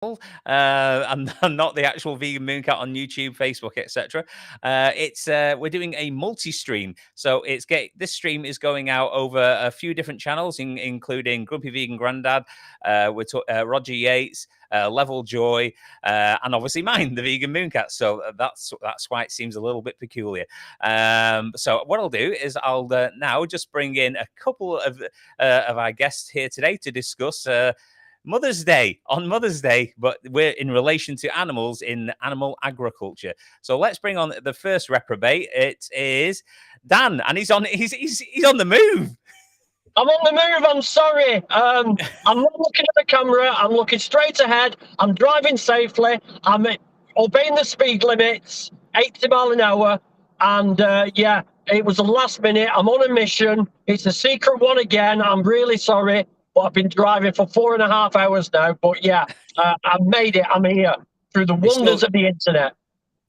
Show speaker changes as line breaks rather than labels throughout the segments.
and not the actual Vegan Mooncat on YouTube, Facebook, etc. It's we're doing a multi-stream, so this stream is going out over a few different channels, including Grumpy Vegan Grandad, Roger Yates, Level Joy, and obviously mine, the Vegan Mooncat. So that's why it seems a little bit peculiar. So what I'll do is I'll now just bring in a couple of our guests here today to discuss Mother's Day, but we're in relation to animals in animal agriculture. So let's bring on the first reprobate. It is Dan, and he's on the move.
I'm on the move. I'm sorry. I'm not looking at the camera. I'm looking straight ahead. I'm driving safely. I'm obeying the speed limits, 80 miles an hour. And yeah, it was the last minute. I'm on a mission. It's a secret one again. I'm really sorry. But I've been driving for 4.5 hours now. But yeah, I've made it. I'm here through the wonders of the internet.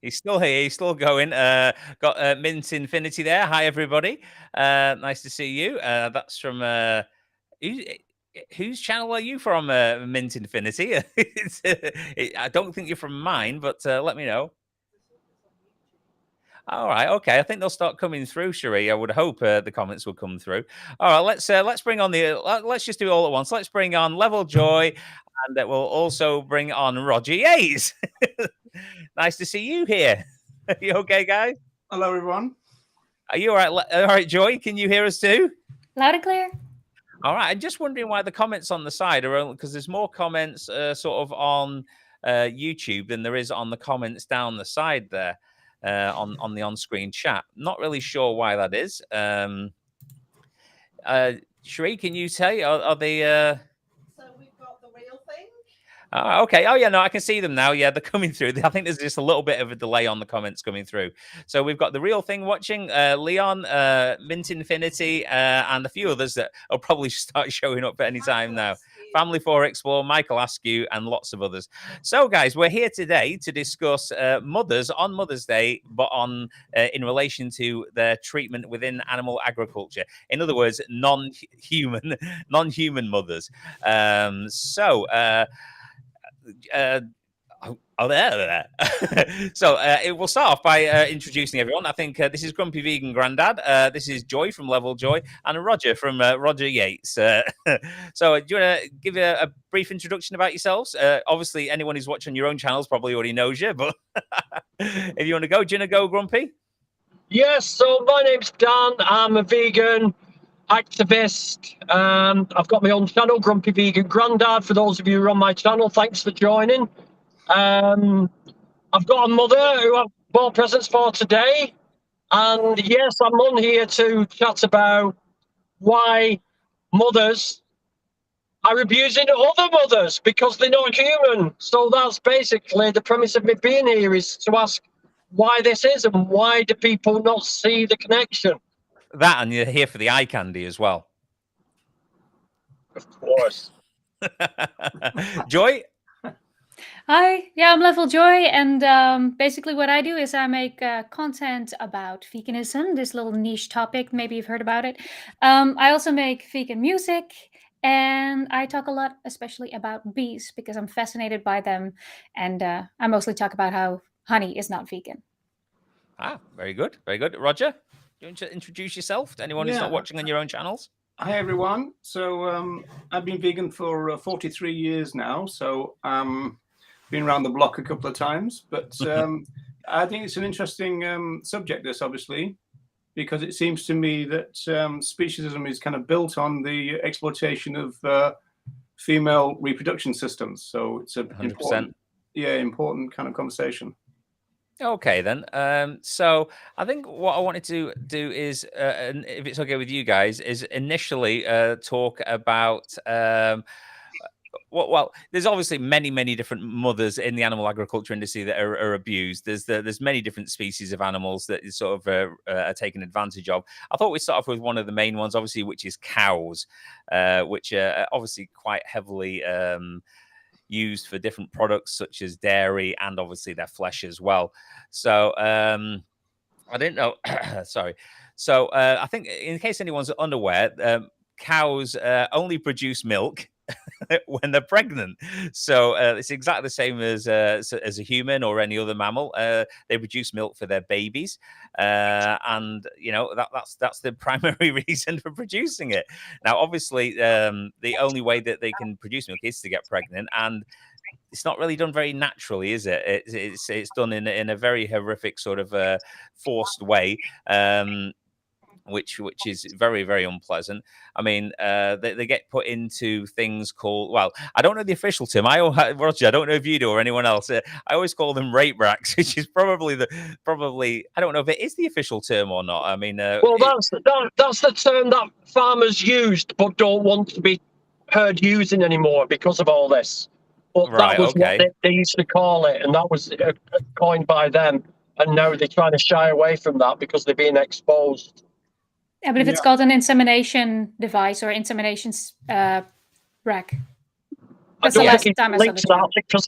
He's still here. He's still going. Got Mint Infinity there. Hi, everybody. Nice to see you. That's from whose channel are you from, Mint Infinity? I don't think you're from mine, but let me know. All right, okay. I think they'll start coming through, Cherie. I would hope the comments will come through. All right, let's bring on let's just do it all at once. Let's bring on Level Joy, and we'll also bring on Roger Yates. Nice to see you here. Are you okay, guys?
Hello, everyone.
Are you all right? All right, Joy, can you hear us too?
Loud and clear.
All right. I'm just wondering why the comments on the side are only because there's more comments sort of on YouTube than there is on the comments down the side there. On the on-screen chat. Not really sure why that is. Cherie, can you tell? Are they?
So we've got the real thing.
Okay. Oh yeah, no, I can see them now. Yeah, they're coming through. I think there's just a little bit of a delay on the comments coming through. So we've got the real thing watching. Leon, Mint Infinity, and a few others that will probably start showing up at any time now. Family 4 Explore, Michael Askew, and lots of others. So, guys, we're here today to discuss mothers on Mother's Day, but in relation to their treatment within animal agriculture. In other words, non-human mothers. There. So it will start off by introducing everyone. I think this is Grumpy Vegan Grandad. This is Joy from Level Joy, and Roger from Roger Yates. So do you want to give a brief introduction about yourselves? Obviously, anyone who's watching your own channels probably already knows you, but if you want to go, do you want to go, Grumpy?
Yes, so my name's Dan. I'm a vegan activist. I've got my own channel, Grumpy Vegan Grandad. For those of you who are on my channel, thanks for joining. I've got a mother who I've bought presents for today. And yes, I'm on here to chat about why mothers are abusing other mothers because they're not human. So that's basically the premise of me being here, is to ask why this is and why do people not see the connection.
That, and you're here for the eye candy as well.
Of course.
Joy?
Hi, yeah, I'm Level Joy, and basically what I do is I make content about veganism, this little niche topic. Maybe you've heard about it. I also make vegan music, and I talk a lot, especially about bees, because I'm fascinated by them, and I mostly talk about how honey is not vegan.
Very good, very good. Roger, do you want to introduce yourself to anyone who's not watching on your own channels?
Hi, everyone. So I've been vegan for 43 years now, so been around the block a couple of times, but I think it's an interesting subject, this, obviously, because it seems to me that speciesism is kind of built on the exploitation of female reproduction systems. So it's a
100%.
important kind of conversation.
Okay, then. So I think what I wanted to do is, and if it's okay with you guys, is initially talk about well, there's obviously many different mothers in the animal agriculture industry that are abused. There's many different species of animals that is sort of are taken advantage of. I thought we'd start off with one of the main ones, obviously, which is cows, which are obviously quite heavily used for different products such as dairy and obviously their flesh as well. So I didn't know. Sorry. So I think in case anyone's unaware, cows only produce milk. when they're pregnant. So it's exactly the same as a human or any other mammal. They produce milk for their babies, and that's the primary reason for producing it. Now, obviously, the only way that they can produce milk is to get pregnant, and it's not really done very naturally, is it? It's done in a very horrific sort of forced way. Which is very, very unpleasant. I mean, they get put into things called, well, I don't know the official term. Roger, I don't know if you do or anyone else. I always call them rape racks, which is probably I don't know if it is the official term or not. I mean,
well, that's the term that farmers used, but don't want to be heard using anymore because of all this. But
right,
that was
okay.
what they used to call it, and that was coined by them. And now they're trying to shy away from that because they're being exposed.
Yeah, but if it's called an insemination device or insemination rack,
I don't think it's linked to that because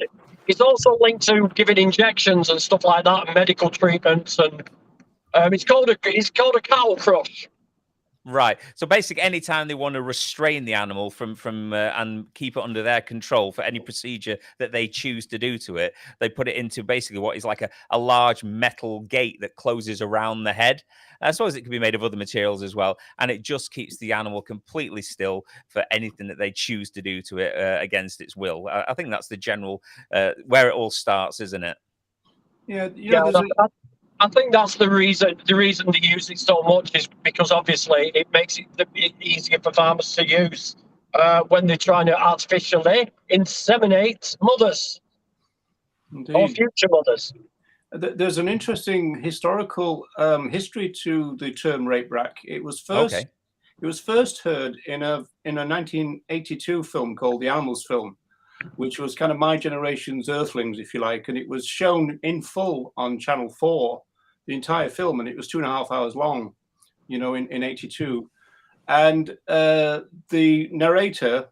it's also linked to giving injections and stuff like that, and medical treatments, and it's called a cattle crush.
Right. So basically, anytime they want to restrain the animal from and keep it under their control for any procedure that they choose to do to it, they put it into basically what is like a large metal gate that closes around the head. I suppose it can be made of other materials as well, and it just keeps the animal completely still for anything that they choose to do to it against its will. I think that's the general where it all starts, isn't it?
Yeah.
I think that's the reason. The reason they use it so much is because obviously it makes it easier for farmers to use when they're trying to artificially inseminate mothers.
Indeed.
Or future mothers.
There's an interesting historical history to the term rape rack. It was first heard in a 1982 film called The Animals Film, which was kind of my generation's Earthlings, if you like, and it was shown in full on Channel 4, the entire film, and it was 2.5 hours long, in 82. And the narrator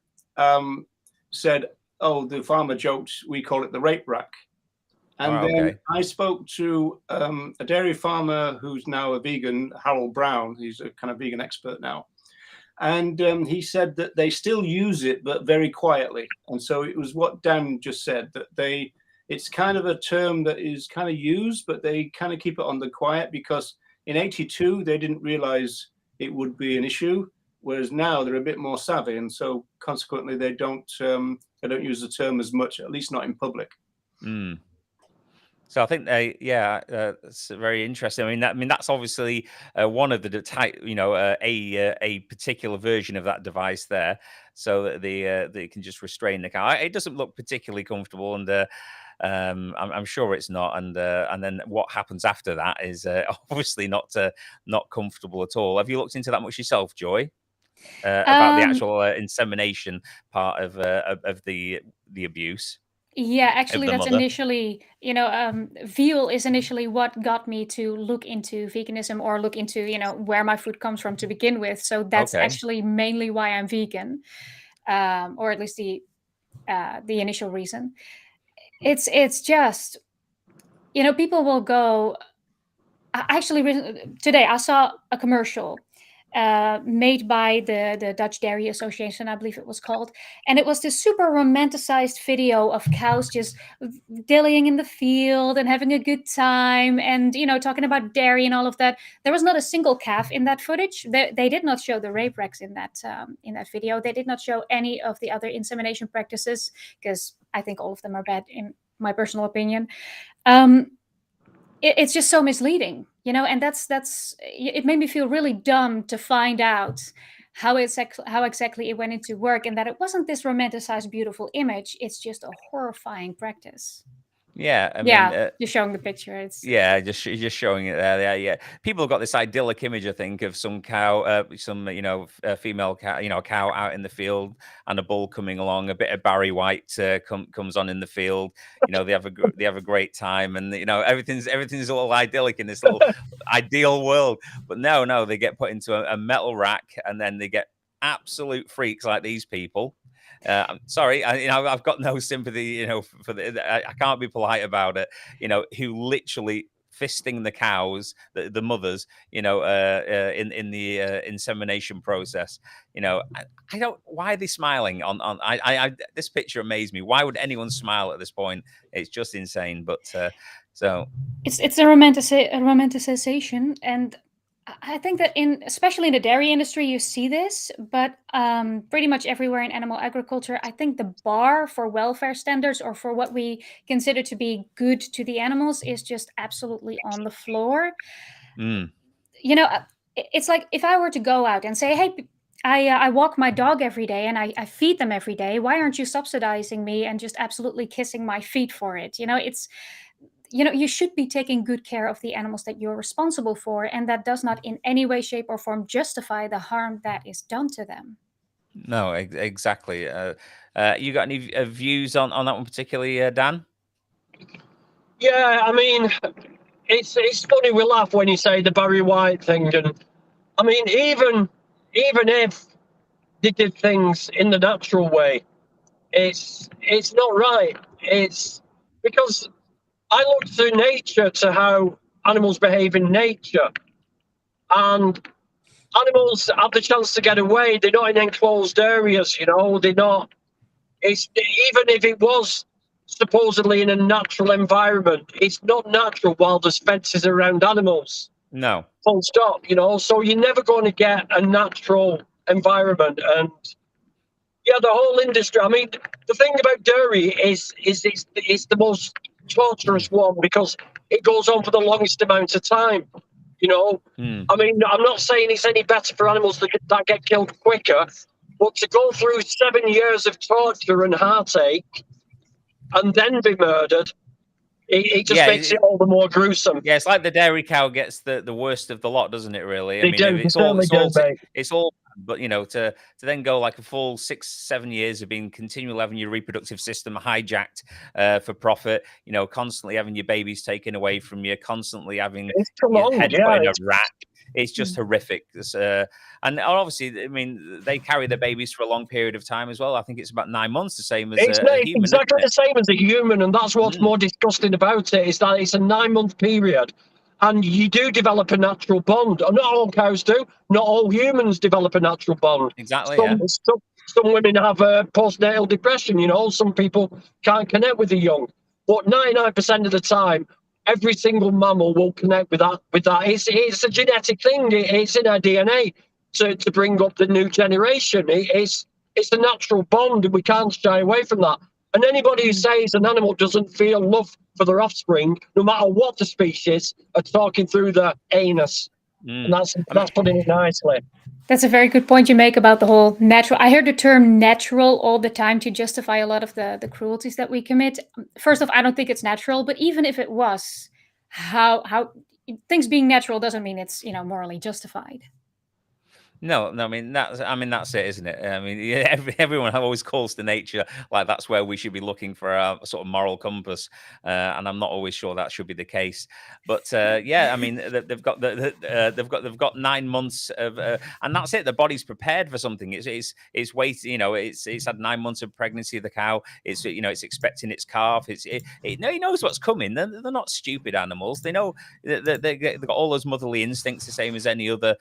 said, "Oh, the farmer joked, we call it the rape rack." And then I spoke to a dairy farmer who's now a vegan, Harold Brown. He's a kind of vegan expert now. And he said that they still use it, but very quietly. And so it was what Dan just said, that it's kind of a term that is kind of used, but they kind of keep it on the quiet because in 82, they didn't realize it would be an issue. Whereas now they're a bit more savvy. And so consequently, they don't use the term as much, at least not in public.
Mm. So I think it's very interesting. I mean that's obviously one of the type, a particular version of that device there, so that they can just restrain the cow. It doesn't look particularly comfortable, and I'm sure it's not. And then what happens after that is obviously not comfortable at all. Have you looked into that much yourself, Joy? About the actual insemination part of the abuse?
Yeah, actually, that's initially, veal is initially what got me to look into veganism or look into, where my food comes from to begin with. So that's actually mainly why I'm vegan, or at least the initial reason. It's just, people will go. Actually, today I saw a commercial made by the Dutch Dairy Association, I believe it was called. And it was this super romanticized video of cows just dillying in the field and having a good time and, talking about dairy and all of that. There was not a single calf in that footage. They did not show the rape racks in that video. They did not show any of the other insemination practices because I think all of them are bad in my personal opinion. It's just so misleading, and that's it made me feel really dumb to find out how exactly it went into work, and that it wasn't this romanticized beautiful image. It's just a horrifying practice.
Yeah, I mean,
just showing the picture.
Just showing it there. Yeah, people have got this idyllic image, I think, of some cow, female cow, a cow out in the field, and a bull coming along. A bit of Barry White comes on in the field. They have a great time, and everything's all idyllic in this little ideal world. But no, they get put into a metal rack, and then they get absolute freaks like these people. I'm sorry, I've got no sympathy, for I can't be polite about it. Who literally fisting the cows, the mothers, in the insemination process. I don't. Why are they smiling on? This picture amazed me. Why would anyone smile at this point? It's just insane. But so
it's a romanticization, and I think that especially in the dairy industry, you see this, but pretty much everywhere in animal agriculture, I think the bar for welfare standards or for what we consider to be good to the animals is just absolutely on the floor. It's like if I were to go out and say, hey, I walk my dog every day and I feed them every day. Why aren't you subsidizing me and just absolutely kissing my feet for it? You should be taking good care of the animals that you're responsible for, and that does not in any way, shape, or form justify the harm that is done to them.
No, exactly. You got any views on that one particularly, Dan?
Yeah, I mean, it's funny, we laugh when you say the Barry White thing, and I mean, even if they did things in the natural way, it's not right. It's because I look through nature to how animals behave in nature, and animals have the chance to get away. They're not in enclosed areas, they're not. It's even if it was supposedly in a natural environment, it's not natural while there's fences around animals.
No.
Full stop, so you're never going to get a natural environment. And yeah, the whole industry, I mean, the thing about dairy is it's the most torturous one because it goes on for the longest amount of time. I mean, I'm not saying it's any better for animals that get killed quicker, but to go through 7 years of torture and heartache and then be murdered, it just makes it all the more gruesome.
Yeah, it's like the dairy cow gets the worst of the lot, doesn't it? Really, it's all. But to then go like a full 6-7 years of being continually having your reproductive system hijacked for profit, constantly having your babies taken away from you, constantly having your head put in a rack. It's just horrific. And obviously, I mean, they carry their babies for a long period of time as well. I think it's about 9 months, the same as a human.
Exactly the same as a human, and that's what's more disgusting about it, is that it's a 9-month period. And you do develop a natural bond. Not all cows do. Not all humans develop a natural bond.
Exactly.
Some women have postnatal depression. Some people can't connect with the young. But 99% of the time, every single mammal will connect with that. It's a genetic thing. It's in our DNA to bring up the new generation. It's a natural bond, and we can't shy away from that. And anybody who says an animal doesn't feel love for their offspring, no matter what the species, are talking through the anus. And that's putting it nicely.
That's a very good point you make about the whole natural. I hear the term natural all the time to justify a lot of the cruelties that we commit. First off, I don't think it's natural, but even if it was, how things being natural doesn't mean it's morally justified.
No, I mean that's it, isn't it? I mean, everyone always calls to nature like that's where we should be looking for a sort of moral compass, and I'm not always sure that should be the case. But yeah, I mean they've got 9 months of, and that's it. The body's prepared for something. It's waiting. It's had 9 months of pregnancy of the cow. It's it's expecting its calf. It knows what's coming. They're not stupid animals. They know that they've got all those motherly instincts, the same as any other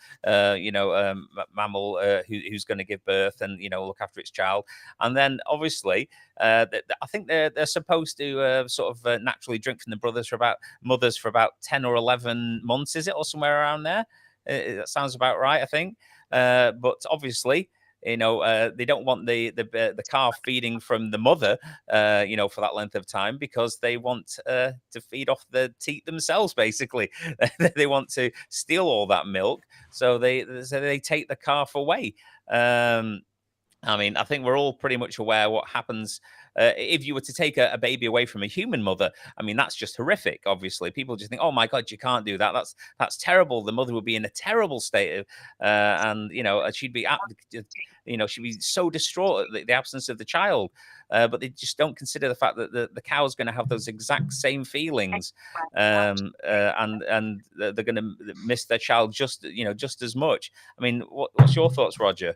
mammal who's going to give birth and look after its child. And then obviously I think they're supposed to sort of naturally drink from the mothers for about 10 or 11 months, is it, or somewhere around there? That sounds about right, I think. But obviously they don't want the calf feeding from the mother, for that length of time, because they want to feed off the teat themselves. Basically, they want to steal all that milk, so they take the calf away. I mean, I think we're all pretty much aware what happens if you were to take a baby away from a human mother. I mean, that's just horrific. Obviously, people just think, "Oh my God, you can't do that. That's terrible." The mother would be in a terrible state of, and she'd be she'd be so distraught at the absence of the child. But they just don't consider the fact that the cow's going to have those exact same feelings, and they're going to miss their child just as much. I mean, what's your thoughts, Roger?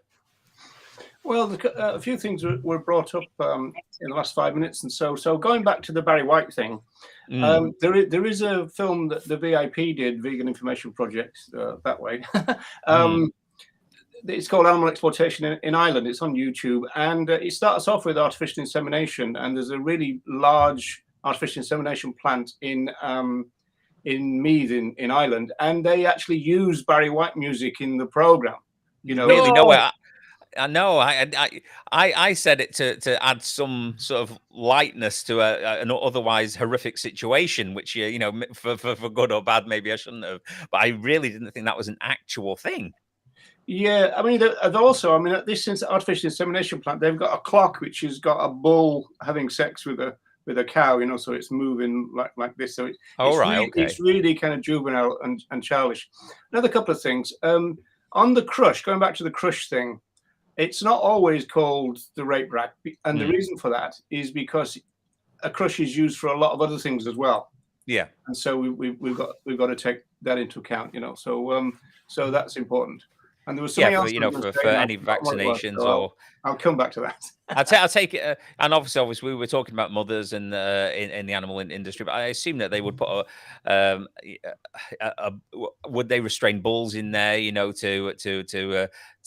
Well, a few things were brought up in the last 5 minutes, and so going back to the Barry White thing, there is a film that the VIP did, Vegan Information Project, that way. It's called Animal Exploitation in Ireland. It's on YouTube, and it starts off with artificial insemination, and there's a really large artificial insemination plant in Meath in Ireland, and they actually use Barry White music in the program. You know,
really? No way. I know. I said it to add some sort of lightness to an otherwise horrific situation, which you know, for good or bad, maybe I shouldn't have. But I really didn't think that was an actual thing.
Yeah, I mean, also, I mean, at this artificial insemination plant, they've got a clock which has got a bull having sex with a cow, you know, so it's moving like this. So it's really kind of juvenile and childish. Another couple of things on the crush. Going back to the crush thing. It's not always called the rape rack, and the reason for that is because a crush is used for a lot of other things as well.
Yeah,
and so we've got to take that into account, you know. So so that's important. And there was something else,
you know, for any vaccinations, or
I'll come back to that.
I'll take it. And obviously, we were talking about mothers in the animal industry, but I assume that they would put would they restrain bulls in there, you know, to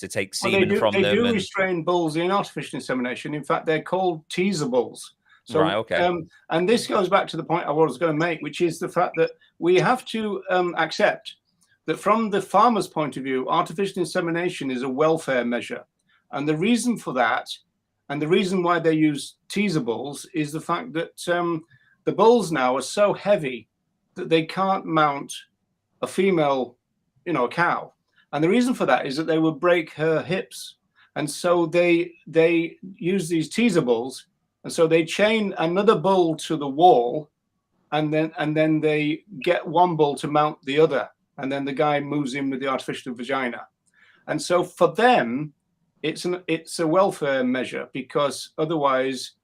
take semen from them?
They do restrain bulls in artificial insemination. In fact, they're called teaser bulls. So,
right, okay.
And this goes back to the point I was going to make, which is the fact that we have to accept that from the farmer's point of view, artificial insemination is a welfare measure. And the reason for that, and the reason why they use teaser bulls, is the fact that the bulls now are so heavy that they can't mount a female, you know, a cow. And the reason for that is that they would break her hips. And so they use these teaser bulls, and so they chain another bull to the wall, and then they get one bull to mount the other. And then the guy moves in with the artificial vagina. And so for them, it's a welfare measure, because otherwise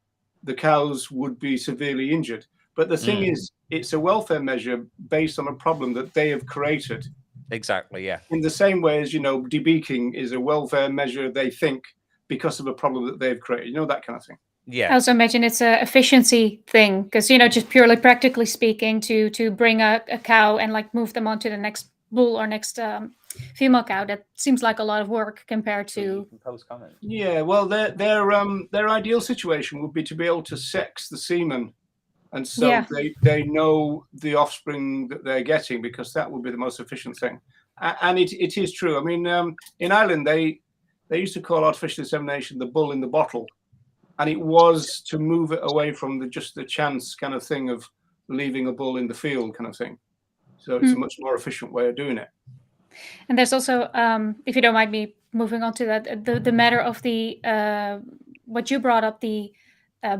the cows would be severely injured. But the thing is, it's a welfare measure based on a problem that they have created.
Exactly, yeah.
In the same way as, you know, debeaking is a welfare measure, they think, because of a problem that they've created, you know, that kind of thing.
Yeah.
I also imagine it's a efficiency thing, because, you know, just purely practically speaking, to bring a cow and like move them onto the next bull or next female cow, that seems like a lot of work compared to.
Post comment.
Yeah, well, their ideal situation would be to be able to sex the semen, and so they know the offspring that they're getting, because that would be the most efficient thing. And it is true. I mean, in Ireland, they used to call artificial insemination the bull in the bottle. And it was to move it away from just the chance kind of thing of leaving a bull in the field kind of thing. So it's a much more efficient way of doing it.
And there's also, if you don't mind me moving on to that, the matter of the what you brought up, the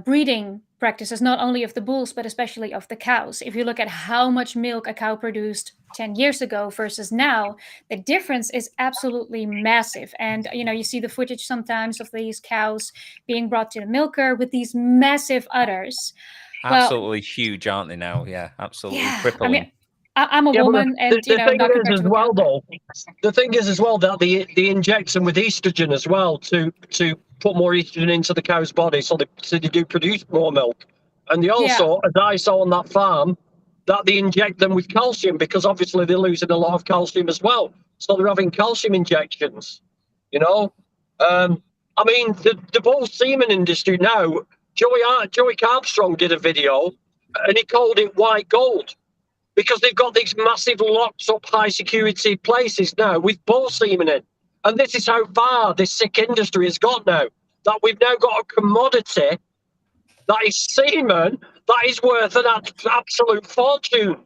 breeding practices, not only of the bulls, but especially of the cows. If you look at how much milk a cow produced 10 years ago versus now, the difference is absolutely massive. And, you know, you see the footage sometimes of these cows being brought to the milker with these massive udders.
Absolutely huge, aren't they now? Yeah, absolutely crippling.
I mean, I'm a woman, and you know, not compared to
well, though. The thing is as well that they inject them with estrogen as well to put more estrogen into the cow's body, so they do produce more milk. And they also, as I saw on that farm, that they inject them with calcium, because obviously they're losing a lot of calcium as well. So they're having calcium injections. You know, I mean, the bull semen industry now. Joey Carbstrong did a video, and he called it white gold, because they've got these massive locked up high security places now with bull semen in. And this is how far this sick industry has got now, that we've now got a commodity that is semen that is worth an absolute fortune.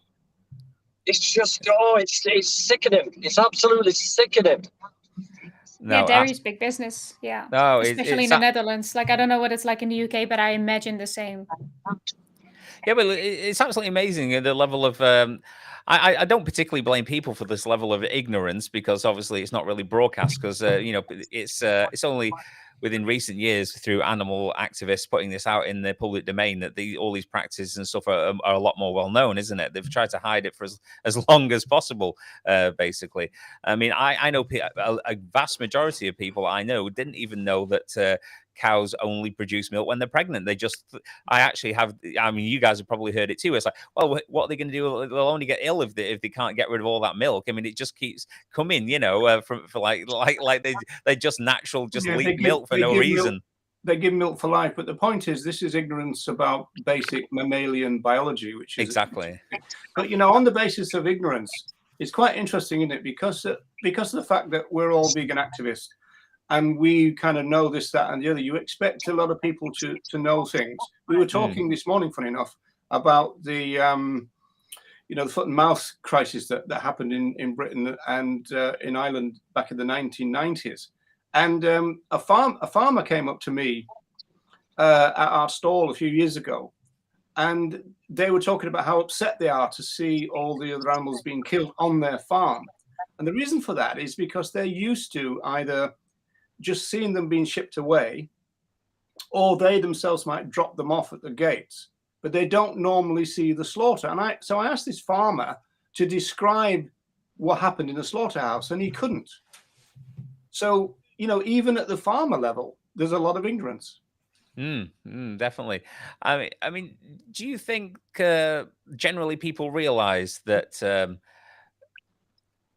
It's just, it's sickening. It's absolutely sickening.
No,
yeah, dairy's big business. Yeah.
No,
especially in the Netherlands. Like, I don't know what it's like in the UK, but I imagine the same.
Yeah, but it's absolutely amazing the level of. I don't particularly blame people for this level of ignorance, because obviously it's not really broadcast, because you know, it's only within recent years through animal activists putting this out in the public domain that all these practices and stuff are a lot more well known, isn't it? They've tried to hide it for as long as possible, basically. I mean, I know a vast majority of people I know didn't even know that cows only produce milk when they're pregnant. I actually have, I mean, you guys have probably heard it too. It's like, well, what are they going to do? They'll only get ill if they can't get rid of all that milk. I mean, it just keeps coming, you know, for like they just leak milk for no reason.
They give milk for life, but the point is, this is ignorance about basic mammalian biology, which is
exactly.
But you know, on the basis of ignorance, it's quite interesting, isn't it? Because of the fact that we're all vegan activists, and we kind of know this, that, and the other. You expect a lot of people to know things. We were talking this morning, funny enough, about the you know, the foot and mouth crisis that happened in Britain and in Ireland back in the 1990s. And a farmer came up to me at our stall a few years ago, and they were talking about how upset they are to see all the other animals being killed on their farm. And the reason for that is because they're used to either just seeing them being shipped away, or they themselves might drop them off at the gates, but they don't normally see the slaughter. And so I asked this farmer to describe what happened in the slaughterhouse, and he couldn't. So, you know, even at the farmer level, there's a lot of ignorance.
Definitely. I mean, do you think generally people realize that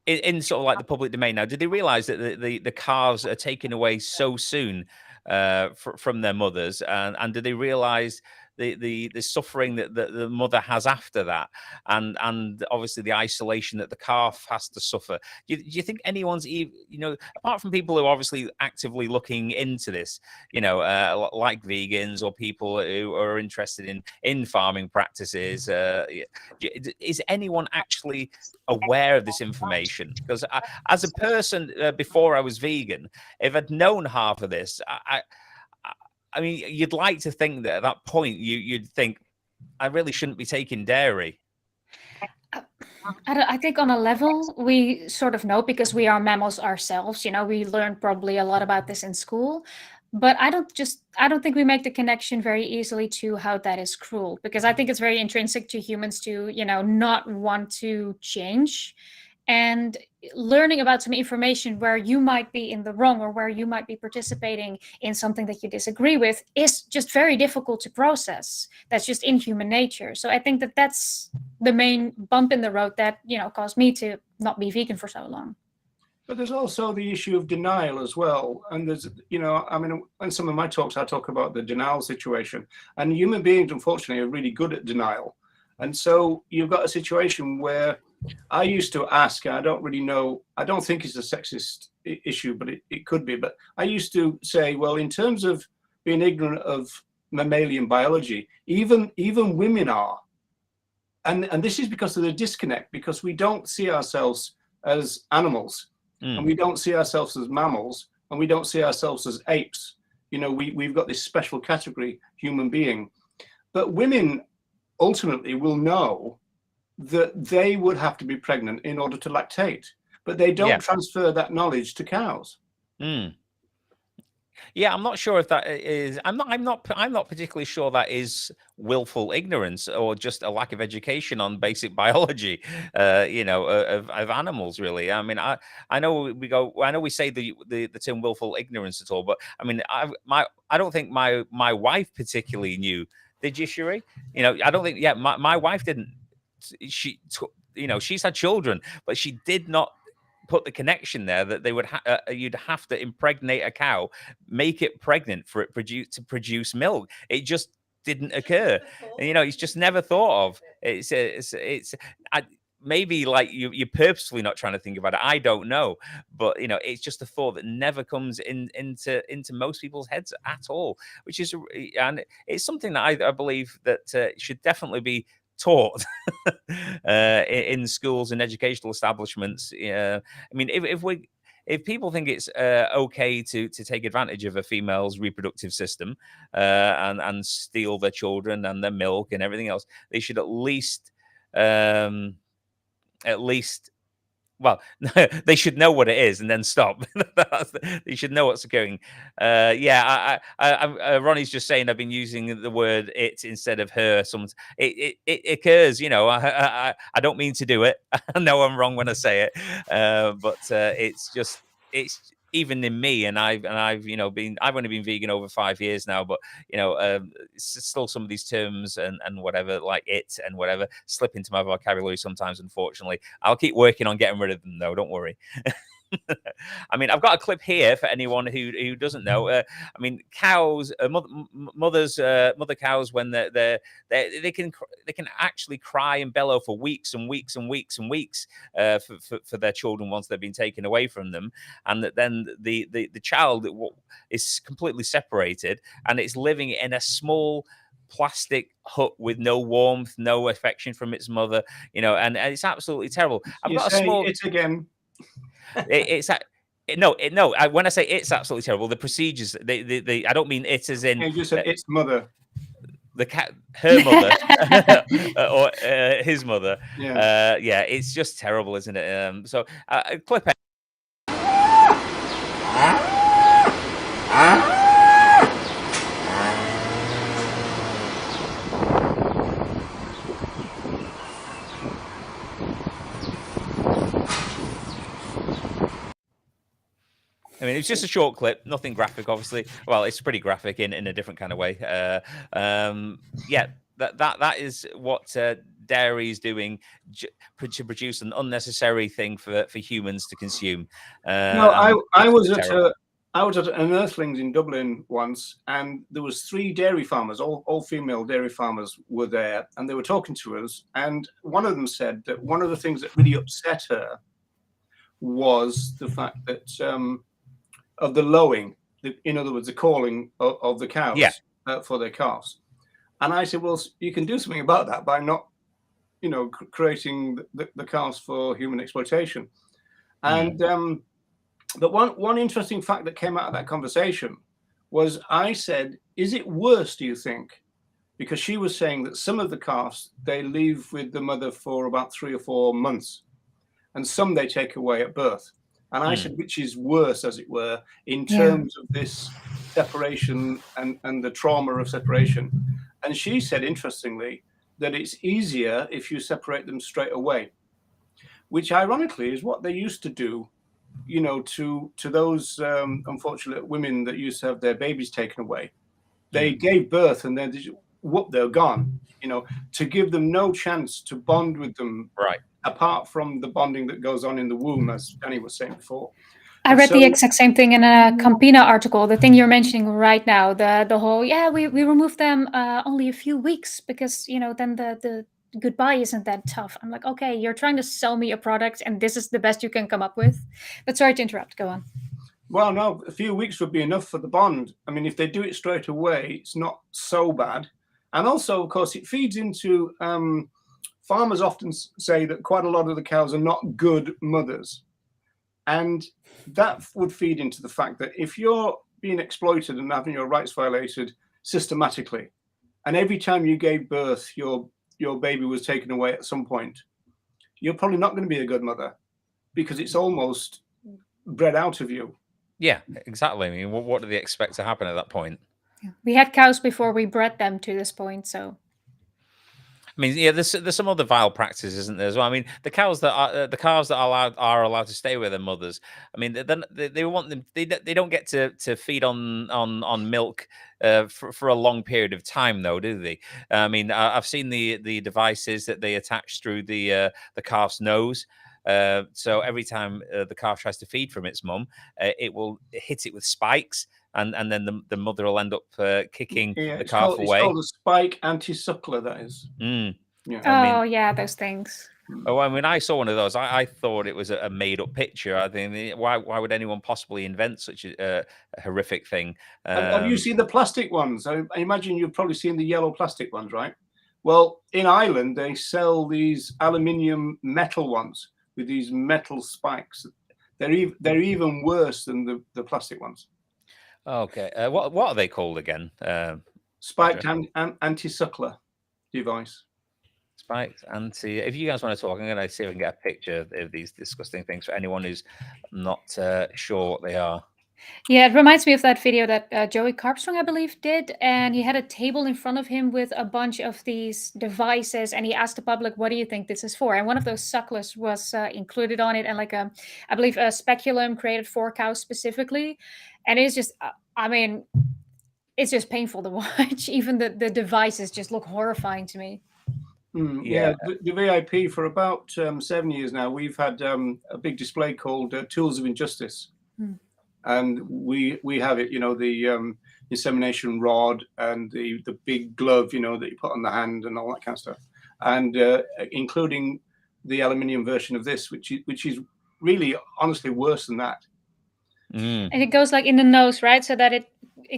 in sort of like the public domain now, do they realize that the calves are taken away so soon from their mothers, and do they realize the suffering that the mother has after that, and obviously the isolation that the calf has to suffer? Do you think anyone's, you know, apart from people who are obviously actively looking into this, you know, like vegans or people who are interested in farming practices, is anyone actually aware of this information? Because as a person before I was vegan, if I'd known half of this, I mean, you'd like to think that at that point you'd think, I really shouldn't be taking dairy.
I think on a level we sort of know, because we are mammals ourselves. You know, we learned probably a lot about this in school, but I don't think we make the connection very easily to how that is cruel, because I think it's very intrinsic to humans to, you know, not want to change. And learning about some information where you might be in the wrong, or where you might be participating in something that you disagree with, is just very difficult to process. That's just in human nature. So I think that that's the main bump in the road that, you know, caused me to not be vegan for so long.
But there's also the issue of denial as well. And there's, you know, I mean, in some of my talks, I talk about the denial situation. And human beings, unfortunately, are really good at denial. And so you've got a situation where I used to ask, I don't really know, I don't think it's a sexist issue, but it could be. But I used to say, well, in terms of being ignorant of mammalian biology, even women are. And this is because of the disconnect, because we don't see ourselves as animals, and we don't see ourselves as mammals, and we don't see ourselves as apes. You know, we've got this special category, human being. But women ultimately will know that they would have to be pregnant in order to lactate, but they don't transfer that knowledge to cows.
Yeah, I'm not sure if that is. I'm not particularly sure that is willful ignorance or just a lack of education on basic biology, you know, of animals. Really, I mean, I know we say the term willful ignorance at all, but I mean, I don't think my wife particularly knew. Did you, Sheree? You know, I don't think. Yeah, my wife didn't. You know, she's had children, but she did not put the connection there that they would you'd have to impregnate a cow, make it pregnant for it to produce milk. It just didn't occur. And, you know, it's just never thought of. Maybe like you're purposefully not trying to think about it. I don't know, but you know, it's just a thought that never comes into most people's heads at all. Which is, and it's something that I believe that should definitely be taught in schools and educational establishments. I mean, if people think it's okay to take advantage of a female's reproductive system and steal their children and their milk and everything else, they should at least well, they should know what it is and then stop. They should know what's occurring. Yeah, Ronnie's just saying I've been using the word "it" instead of "her." It occurs, you know. I don't mean to do it. I know I'm wrong when I say it, but it's just even in me, and I've I've only been vegan over 5 years now, but still some of these terms and whatever, like "it" and whatever, slip into my vocabulary sometimes. Unfortunately, I'll keep working on getting rid of them, though. Don't worry. I mean, I've got a clip here for anyone who doesn't know. I mean, cows, mother cows, when they can actually cry and bellow for weeks and weeks and weeks and weeks for their children once they've been taken away from them, and then the child is completely separated and it's living in a small plastic hut with no warmth, no affection from its mother, and it's absolutely terrible. I've got a small.
It's again.
No. When I say it's absolutely terrible, the procedures. I don't mean it as in.
You said its mother.
The cat, her mother, or his mother.
Yeah.
Yeah, it's just terrible, isn't it? So, clip. I mean, it's just a short clip, nothing graphic, obviously. Well, it's pretty graphic in a different kind of way. Yeah, that is what dairy is doing to produce an unnecessary thing for humans to consume.
No, I was at an Earthlings in Dublin once, and there was 3 dairy farmers, all female dairy farmers were there, and they were talking to us. And one of them said that one of the things that really upset her was the fact that of the lowing, in other words, the calling of the cows for their calves. And I said, well, you can do something about that by not, creating the calves for human exploitation. And but one interesting fact that came out of that conversation was, I said, is it worse, do you think? Because she was saying that some of the calves, they leave with the mother for about 3 or 4 months, and some they take away at birth. And I said, which is worse, as it were, in terms of this separation and the trauma of separation? And she said, interestingly, that it's easier if you separate them straight away, which ironically is what they used to do, to those unfortunate women that used to have their babies taken away. They gave birth and then they're gone, to give them no chance to bond with them.
Right.
Apart from the bonding that goes on in the womb, as Danny was saying before.
I read the exact same thing in a Campina article, the thing you're mentioning right now, the whole, we removed them only a few weeks because, then the goodbye isn't that tough. I'm like, okay, you're trying to sell me a product and this is the best you can come up with. But sorry to interrupt, go on.
Well, no, a few weeks would be enough for the bond. I mean, if they do it straight away, it's not so bad. And also, of course, it feeds into... farmers often say that quite a lot of the cows are not good mothers. And that would feed into the fact that if you're being exploited and having your rights violated systematically, and every time you gave birth, your baby was taken away at some point, you're probably not going to be a good mother because it's almost bred out of you.
Yeah, exactly. I mean, what do they expect to happen at that point?
We had cows before we bred them to this point, so...
I mean, yeah, there's some other vile practices, isn't there? As well. I mean, the calves that are allowed to stay with their mothers. I mean, they want them. They don't get to feed on milk for a long period of time, though, do they? I mean, I've seen the devices that they attach through the calf's nose. So every time the calf tries to feed from its mum, it will hit it with spikes. And then the mother will end up kicking the calf away.
It's called a spike anti-suckler, that is.
Yeah. Those things.
Oh, I mean, I saw one of those. I thought it was a made-up picture. I think, why would anyone possibly invent such a horrific thing?
Have you seen the plastic ones? I imagine you've probably seen the yellow plastic ones, right? Well, in Ireland, they sell these aluminium metal ones with these metal spikes. They're even worse than the plastic ones.
Okay. What are they called again?
Spiked anti-suckler device.
Spikes, anti. If you guys want to talk, I'm going to see if I can get a picture of these disgusting things for anyone who's not sure what they are.
Yeah, it reminds me of that video that Joey Carpstrong, I believe, did. And he had a table in front of him with a bunch of these devices. And he asked the public, what do you think this is for? And one of those sucklers was included on it. And like, I believe a speculum created for cows specifically. And it's just, I mean, it's just painful to watch. Even the devices just look horrifying to me.
Yeah, the VIP for about 7 years now, we've had a big display called Tools of Injustice. And we have it, you know, the insemination rod and the big glove, you know, that you put on the hand and all that kind of stuff, and including the aluminium version of this, which is really honestly worse than that.
And it goes like in the nose, right? So that it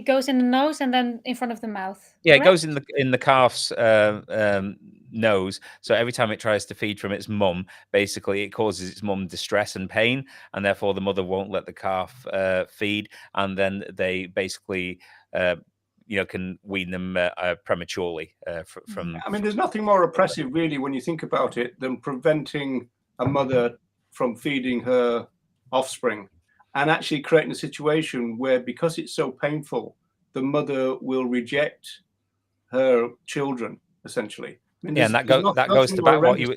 goes in the nose and then in front of the mouth.
Yeah,
correct?
it goes in the calf's nose. So every time it tries to feed from its mum, basically it causes its mum distress and pain, and therefore the mother won't let the calf feed, and then they basically you know, can wean them prematurely from.
I mean, there's nothing more oppressive, really, when you think about it, than preventing a mother from feeding her offspring, and actually creating a situation where, because it's so painful, the mother will reject her children, essentially. I mean,
yeah, and that goes to back what you,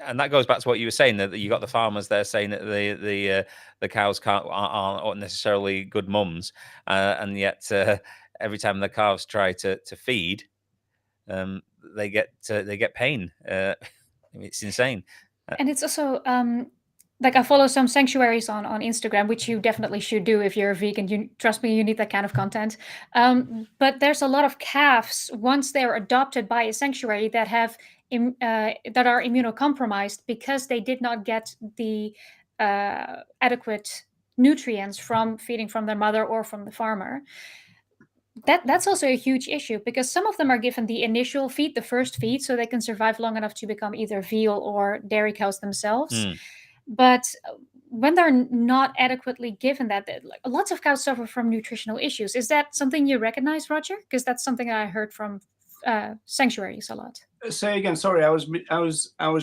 and that goes back to what you were saying, that you got the farmers there saying that the cows aren't necessarily good mums, and yet every time the calves try to feed, they get pain. It's insane.
And it's also like I follow some sanctuaries on Instagram, which you definitely should do if you're a vegan. You trust me, you need that kind of content. But there's a lot of calves once they're adopted by a sanctuary that have that are immunocompromised because they did not get the adequate nutrients from feeding from their mother or from the farmer. That's also a huge issue because some of them are given the initial feed, the first feed, so they can survive long enough to become either veal or dairy cows themselves. But when they're not adequately given that, like, lots of cows suffer from nutritional issues. Is that something you recognize, Roger? Because that's something I heard from sanctuaries a lot.
Say again. Sorry, I was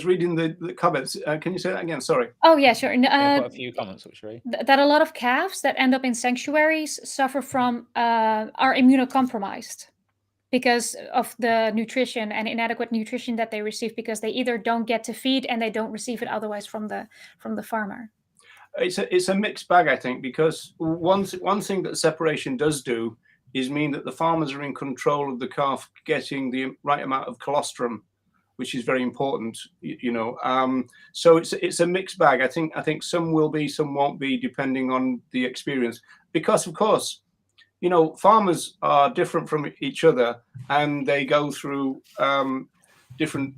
reading the comments. Can you say that again? Sorry.
Oh yeah, sure.
I've got a few comments, which read
that a lot of calves that end up in sanctuaries suffer from are immunocompromised because of the nutrition and inadequate nutrition that they receive, because they either don't get to feed and they don't receive it otherwise from the farmer.
It's a mixed bag, I think, because one thing that separation does do is mean that the farmers are in control of the calf getting the right amount of colostrum, which is very important, you know. So it's a mixed bag. I think some will be, some won't be, depending on the experience, because of course, you know, farmers are different from each other, and they go through different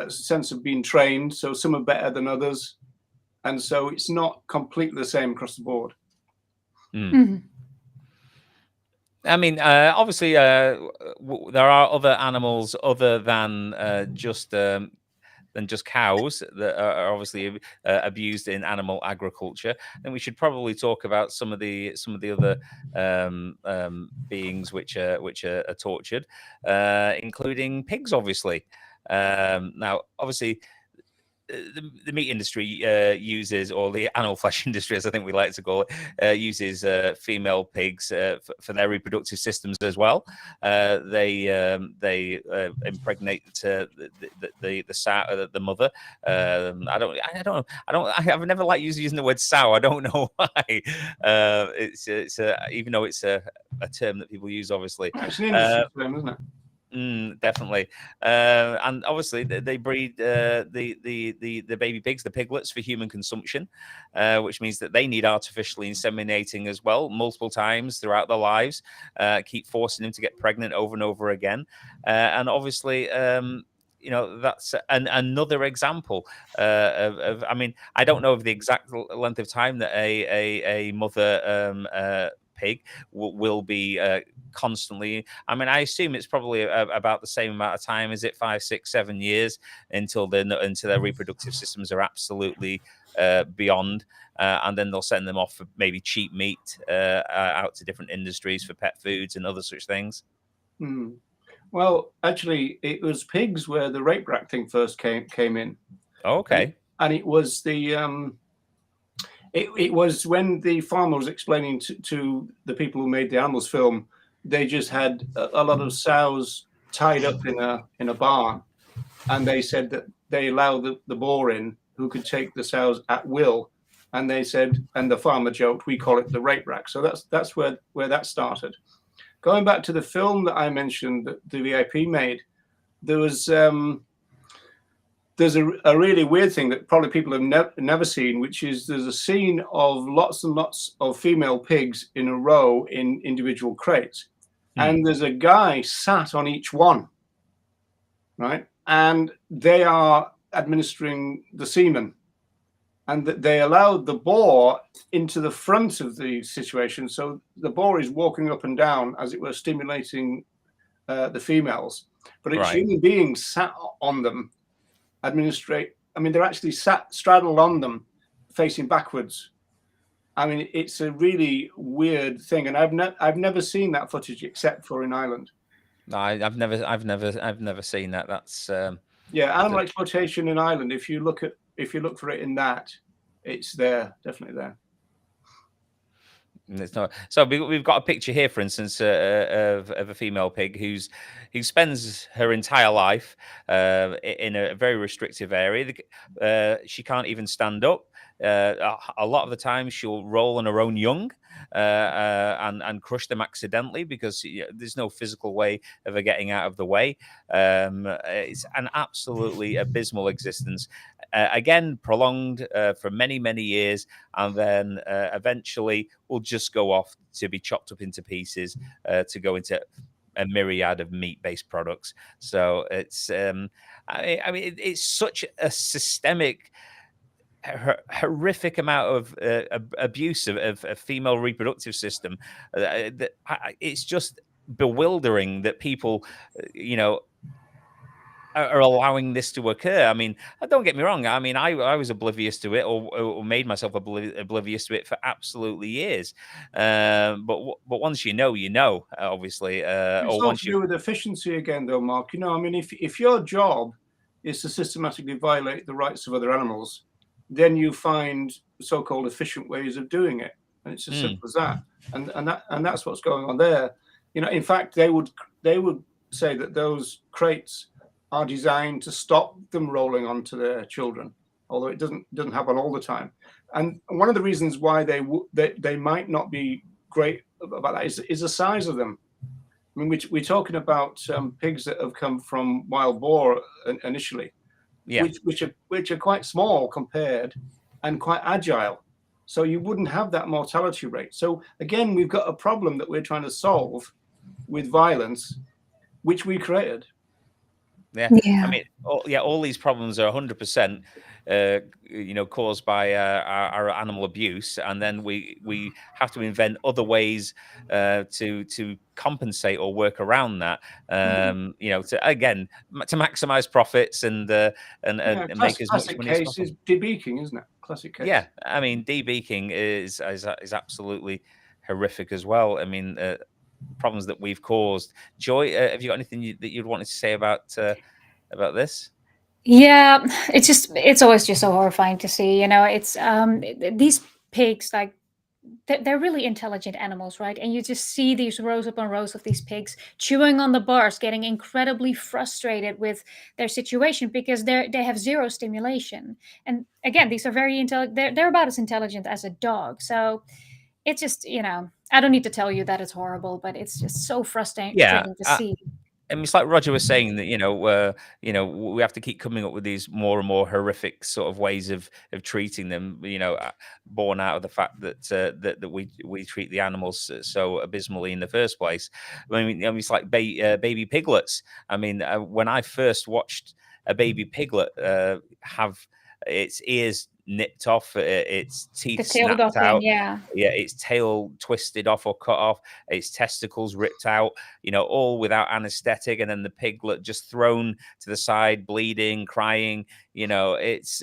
sense of being trained. So some are better than others, and so it's not completely the same across the board.
I mean, obviously, there are other animals other than just cows that are obviously abused in animal agriculture. And we should probably talk about some of the other beings which are tortured, including pigs, obviously. Now, obviously, the meat industry uses, or the animal flesh industry, as I think we like to call it, uses female pigs for their reproductive systems as well. They impregnate the mother. I've never liked using the word sow. I don't know why. It's even though it's a term that people use, obviously.
It's an industry term, isn't it?
Definitely, and obviously they breed the baby pigs, the piglets, for human consumption, which means that they need artificially inseminating as well, multiple times throughout their lives, keep forcing them to get pregnant over and over again, and obviously, you know, that's another example of. I mean, I don't know of the exact length of time that a mother pig will be constantly. I mean, I assume it's probably about the same amount of time. Is it 5, 6, 7 years until their reproductive systems are absolutely beyond, and then they'll send them off for maybe cheap meat out to different industries for pet foods and other such things.
Well, actually, it was pigs where the rape rat thing first came in.
Okay.
And it was the it was when the farmer was explaining to the people who made the animals film, they just had a lot of sows tied up in a barn, and they said that they allow the boar in who could take the sows at will, and they said, and the farmer joked, we call it the rape rack. So that's where that started. Going back to the film that I mentioned that the VIP made, there was there's a really weird thing that probably people have never seen, which is there's a scene of lots and lots of female pigs in a row in individual crates. And there's a guy sat on each one, right? And they are administering the semen. And they allowed the boar into the front of the situation. So the boar is walking up and down, as it were, stimulating the females. But it's human beings sat on them, they're actually sat straddled on them, facing backwards. I mean, it's a really weird thing, and I've never seen that footage except for in Ireland.
No, I've never seen that. That's
yeah, animal exploitation in Ireland. If you look for it in that, it's there, definitely there.
It's not. So we've got a picture here, for instance, of a female pig who spends her entire life in a very restrictive area. She can't even stand up. A lot of the time, she'll roll on her own young and crush them accidentally because there's no physical way of her getting out of the way. It's an absolutely abysmal existence. Again, prolonged for many, many years, and then eventually will just go off to be chopped up into pieces to go into a myriad of meat-based products. So it's, it's such a systemic, horrific amount of abuse of a female reproductive system. That it's just bewildering that people, are allowing this to occur. I mean, don't get me wrong. I mean, I was oblivious to it, or made myself oblivious to it for absolutely years. But once you know, obviously.
It's
or
all
once
to do with efficiency again, though, Mark. I mean, if your job is to systematically violate the rights of other animals, then you find so-called efficient ways of doing it, and it's as simple as that. And that's what's going on there. In fact, they would say that those crates are designed to stop them rolling onto their children, although it doesn't happen all the time. And one of the reasons why they might not be great about that is the size of them. I mean, we're talking about pigs that have come from wild boar initially, which are quite small compared and quite agile. So you wouldn't have that mortality rate. So again, we've got a problem that we're trying to solve with violence, which we created.
Yeah. I mean, all these problems are 100%, caused by our animal abuse, and then we have to invent other ways to compensate or work around that. To maximize profits and make as much money as possible.
Is debeaking, isn't it? Classic case.
Yeah, I mean, debeaking is absolutely horrific as well. I mean, problems that we've caused. Joy, have you got anything that you'd wanted to say about this?
Yeah, it's always just so horrifying to see. It's these pigs, like they're really intelligent animals, right? And you just see these rows upon rows of these pigs chewing on the bars, getting incredibly frustrated with their situation because they have zero stimulation. And again, these are very intelligent. They're about as intelligent as a dog. So it's just, I don't need to tell you that it's horrible, but it's just so frustrating to see.
And it's like Roger was saying that we have to keep coming up with these more and more horrific sort of ways of treating them. Born out of the fact that that we treat the animals so abysmally in the first place. I mean, it's like baby piglets. I mean, when I first watched a baby piglet have its ears nipped off, its
The
teeth
tail
snapped
docking,
out,
yeah.
yeah, its tail twisted off or cut off, its testicles ripped out, you know, all without anesthetic, and then the piglet just thrown to the side, bleeding, crying. You know, it's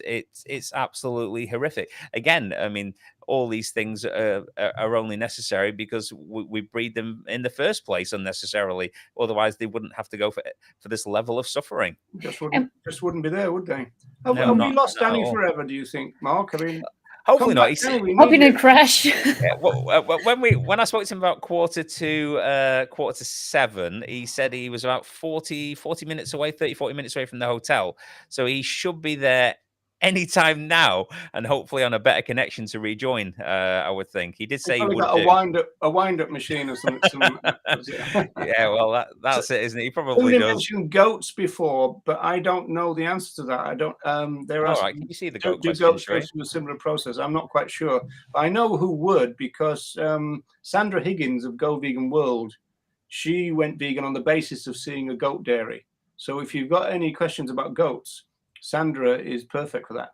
absolutely horrific. Again, I mean, all these things are only necessary because we breed them in the first place unnecessarily. Otherwise, they wouldn't have to go for this level of suffering.
Just wouldn't be there, would they?
No,
Have we
not
lost
at
Danny
all.
forever, do you think, Mark? I mean,
Hopefully
come
not.
back, Danny, we
Hope he
need
didn't
you.
crash.
Yeah, when I spoke to him about quarter to 7, he said he was about 40 minutes away, 40 minutes away from the hotel. So he should be there anytime now, and hopefully on a better connection to rejoin. I would think he did say he
Probably
would
got
do.
a wind up machine or something.
Yeah, well, that's it, isn't it? He probably
Somebody
does.
mentioned goats before, but I don't know the answer to that. I don't. They're
All
asking,
right, can you see the goat
do
question,
goats go
Sheree?
through a similar process? I'm not quite sure. But I know who would, because Sandra Higgins of Go Vegan World, she went vegan on the basis of seeing a goat dairy. So if you've got any questions about goats, Sandra is perfect for that.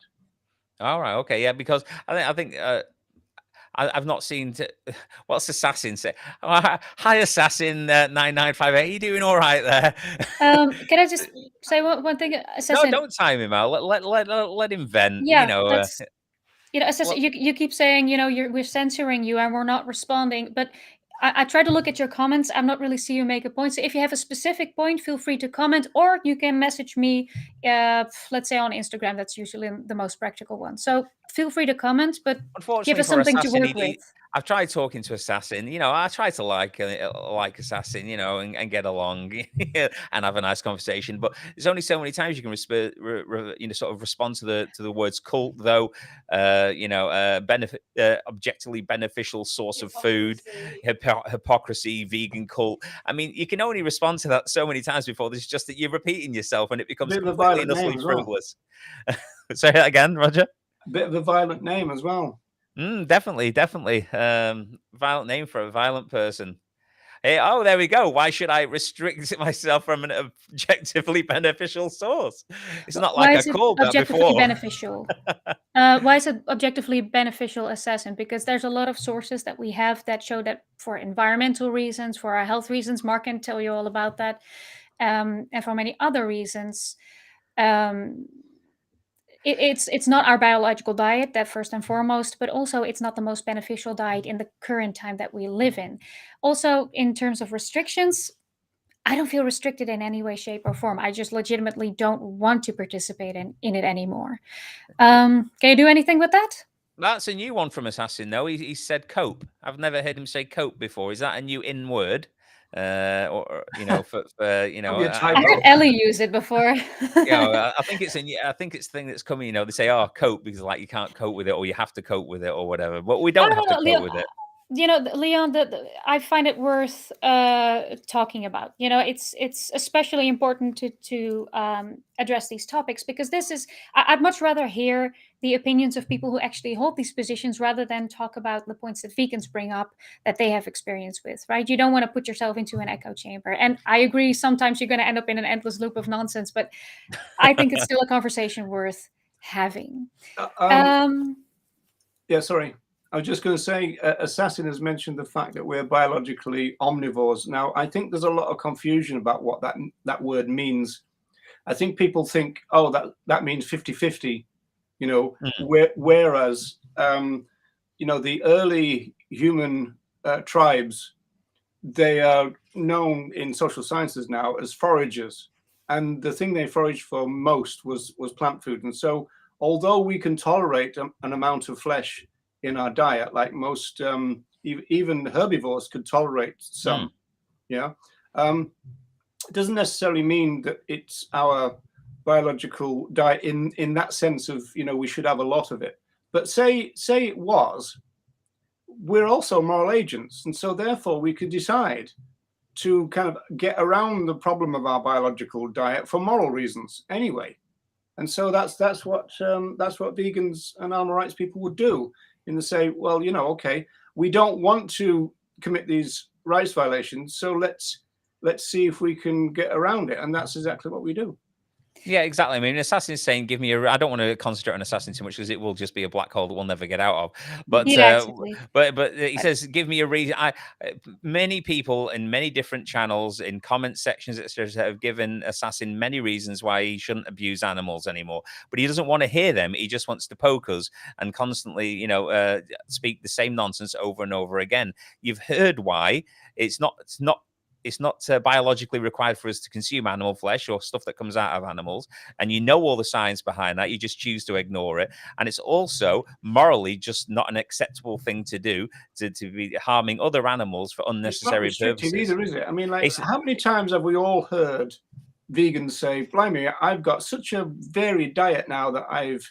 All right, okay, yeah, because I think I've not seen. What's Assassin say? Oh, hi, Assassin 9958. Are you doing all right there?
Can I just say one thing?
No,
Assassin,
don't time him out. Let him vent.
yeah,
You know,
that's Assassin,
well,
you keep saying, we're censoring you and we're not responding, but I try to look at your comments. I'm not really seeing you make a point. So if you have a specific point, feel free to comment, or you can message me, let's say on Instagram. That's usually the most practical one. So feel free to comment, but give
unfortunately
us
for
something to
Assassin,
work with.
I've tried talking to Assassin. You know, I try to like Assassin. You know, and get along and have a nice conversation. But there's only so many times you can sort of respond to the words cult, though. Objectively beneficial source of food, hypocrisy, vegan cult. I mean, you can only respond to that so many times before there's just that you're repeating yourself, and it becomes
Bit of a
completely and
violent
utterly
name as well.
fruitless. Say that again, Roger.
Bit of a violent name as well.
Definitely. Violent name for a violent person. Hey, oh, there we go. Why should I restrict myself from an objectively beneficial source? It's not like I called that
objectively
before.
beneficial? Why is it objectively beneficial, Assassin? Because there's a lot of sources that we have that show that for environmental reasons, for our health reasons, Mark can tell you all about that, and for many other reasons. It's not our biological diet, that first and foremost, but also it's not the most beneficial diet in the current time that we live in. Also, in terms of restrictions, I don't feel restricted in any way, shape, or form. I just legitimately don't want to participate in it anymore. Can you do anything with that?
That's a new one from Assassin, though. He said cope. I've never heard him say cope before. Is that a new in word? For
I heard Ellie use it before.
Yeah, I think it's the thing that's coming. You know, they say, "Oh, cope," because like you can't cope with it, or you have to cope with it, or whatever. But we don't have to cope with it.
Leon, I find it worth talking about. It's especially important to address these topics because I'd much rather hear the opinions of people who actually hold these positions rather than talk about the points that vegans bring up that they have experience with, right? You don't want to put yourself into an echo chamber. And I agree, sometimes you're going to end up in an endless loop of nonsense, but I think it's still a conversation worth having.
Yeah, sorry. I was just going to say, Assassin has mentioned the fact that we're biologically omnivores. Now, I think there's a lot of confusion about what that word means. I think people think, oh, that means 50-50, whereas, the early human tribes, they are known in social sciences now as foragers. And the thing they foraged for most was plant food. And so, although we can tolerate an amount of flesh in our diet, like most, even herbivores could tolerate some. It doesn't necessarily mean that it's our biological diet in that sense of, we should have a lot of it. But say it was, we're also moral agents. And so therefore we could decide to kind of get around the problem of our biological diet for moral reasons anyway. And so that's what vegans and animal rights people would do. In the say, well, okay, we don't want to commit these rights violations, so let's see if we can get around it, and that's exactly what we do.
Yeah, exactly. I mean, Assassin's saying, "Give me a." I don't want to concentrate on Assassin too much because it will just be a black hole that we'll never get out of. But
Yeah, exactly.
but he says, "Give me a reason." Many people in many different channels, in comment sections, etc., have given Assassin many reasons why he shouldn't abuse animals anymore. But he doesn't want to hear them. He just wants to poke us and constantly, speak the same nonsense over and over again. You've heard why. It's not biologically required for us to consume animal flesh or stuff that comes out of animals. And you know all the science behind that. You just choose to ignore it. And it's also morally just not an acceptable thing to do, to be harming other animals for unnecessary
it's not restrictive
purposes.
either, is it? I mean, like, how many times have we all heard vegans say, "Blimey, I've got such a varied diet now that I've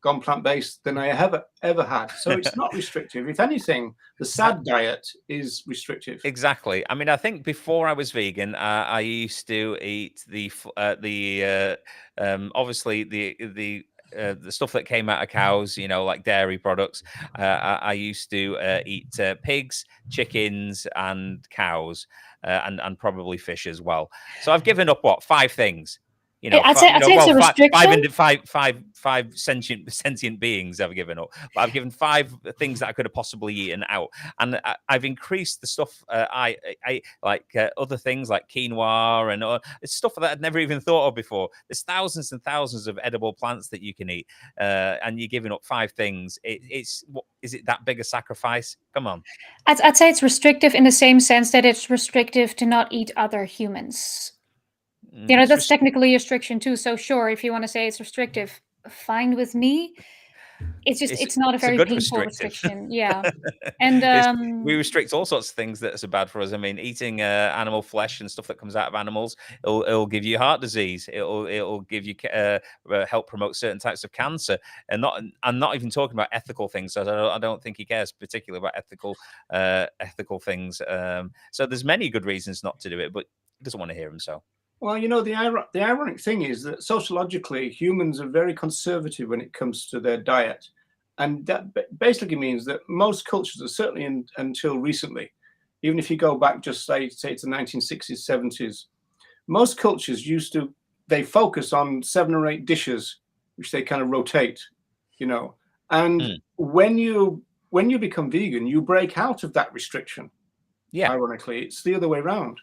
gone plant-based than I have ever had." So it's not restrictive. If anything, the sad diet is restrictive.
Exactly. I mean, I think before I was vegan, I used to eat obviously the stuff that came out of cows, like dairy products. I used to eat pigs, chickens, and cows, and probably fish as well. So I've given up 5 things.
I'd say it's a restriction.
Five sentient beings I've given up, but I've given 5 things that I could have possibly eaten out, and I've increased the stuff I like, other things like quinoa and it's stuff that I'd never even thought of before. There's thousands and thousands of edible plants that you can eat, and you're giving up 5 things. Is it that big a sacrifice? Come on.
I'd say it's restrictive in the same sense that it's restrictive to not eat other humans. That's technically a restriction too. So sure, if you want to say it's restrictive, fine with me. It's just it's not a very painful restriction. Yeah. And
we restrict all sorts of things that are bad for us. I mean, eating animal flesh and stuff that comes out of animals, it'll give you heart disease. It'll give you help promote certain types of cancer. And I'm not even talking about ethical things. So I don't think he cares particularly about ethical things. So there's many good reasons not to do it, but he doesn't want to hear them. So.
Well, the ironic thing is that sociologically, humans are very conservative when it comes to their diet. And that basically means that most cultures are certainly until recently, even if you go back just say to the 1960s, 70s, most cultures they focus on 7 or 8 dishes, which they kind of rotate, And when you become vegan, you break out of that restriction.
Yeah.
Ironically, it's the other way around.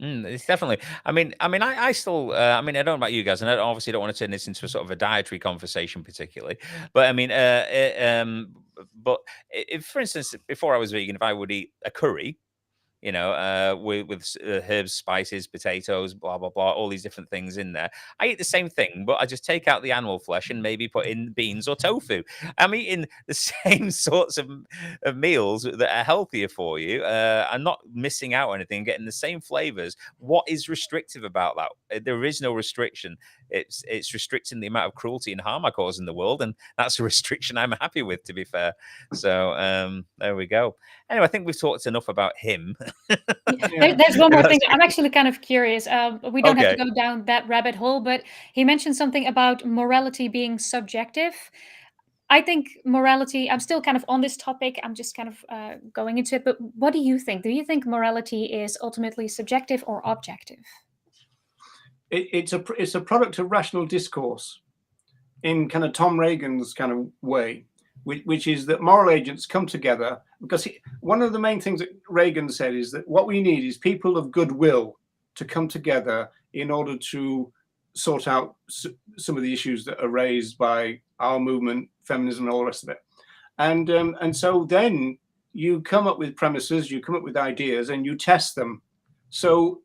It's definitely. I still. I don't know about you guys, and I obviously don't want to turn this into a sort of a dietary conversation, particularly. But if, for instance, before I was vegan, if I would eat a curry, with herbs, spices, potatoes, blah, blah, blah, all these different things in there. I eat the same thing, but I just take out the animal flesh and maybe put in beans or tofu. I'm eating the same sorts of meals that are healthier for you. I'm not missing out on anything, getting the same flavors. What is restrictive about that? There is no restriction. It's restricting the amount of cruelty and harm I cause in the world, and that's a restriction I'm happy with, to be fair. So there we go. Anyway, I think we've talked enough about him.
There's one more thing. I'm actually kind of curious. We don't have to go down that rabbit hole, but he mentioned something about morality being subjective. I think morality, I'm still kind of on this topic. I'm just kind of going into it. But what do you think? Do you think morality is ultimately subjective or objective?
It's a product of rational discourse in kind of Tom Reagan's kind of way, which is that moral agents come together. Because one of the main things that Reagan said is that what we need is people of goodwill to come together in order to sort out some of the issues that are raised by our movement, feminism, and all the rest of it. And so then you come up with premises, you come up with ideas, and you test them. So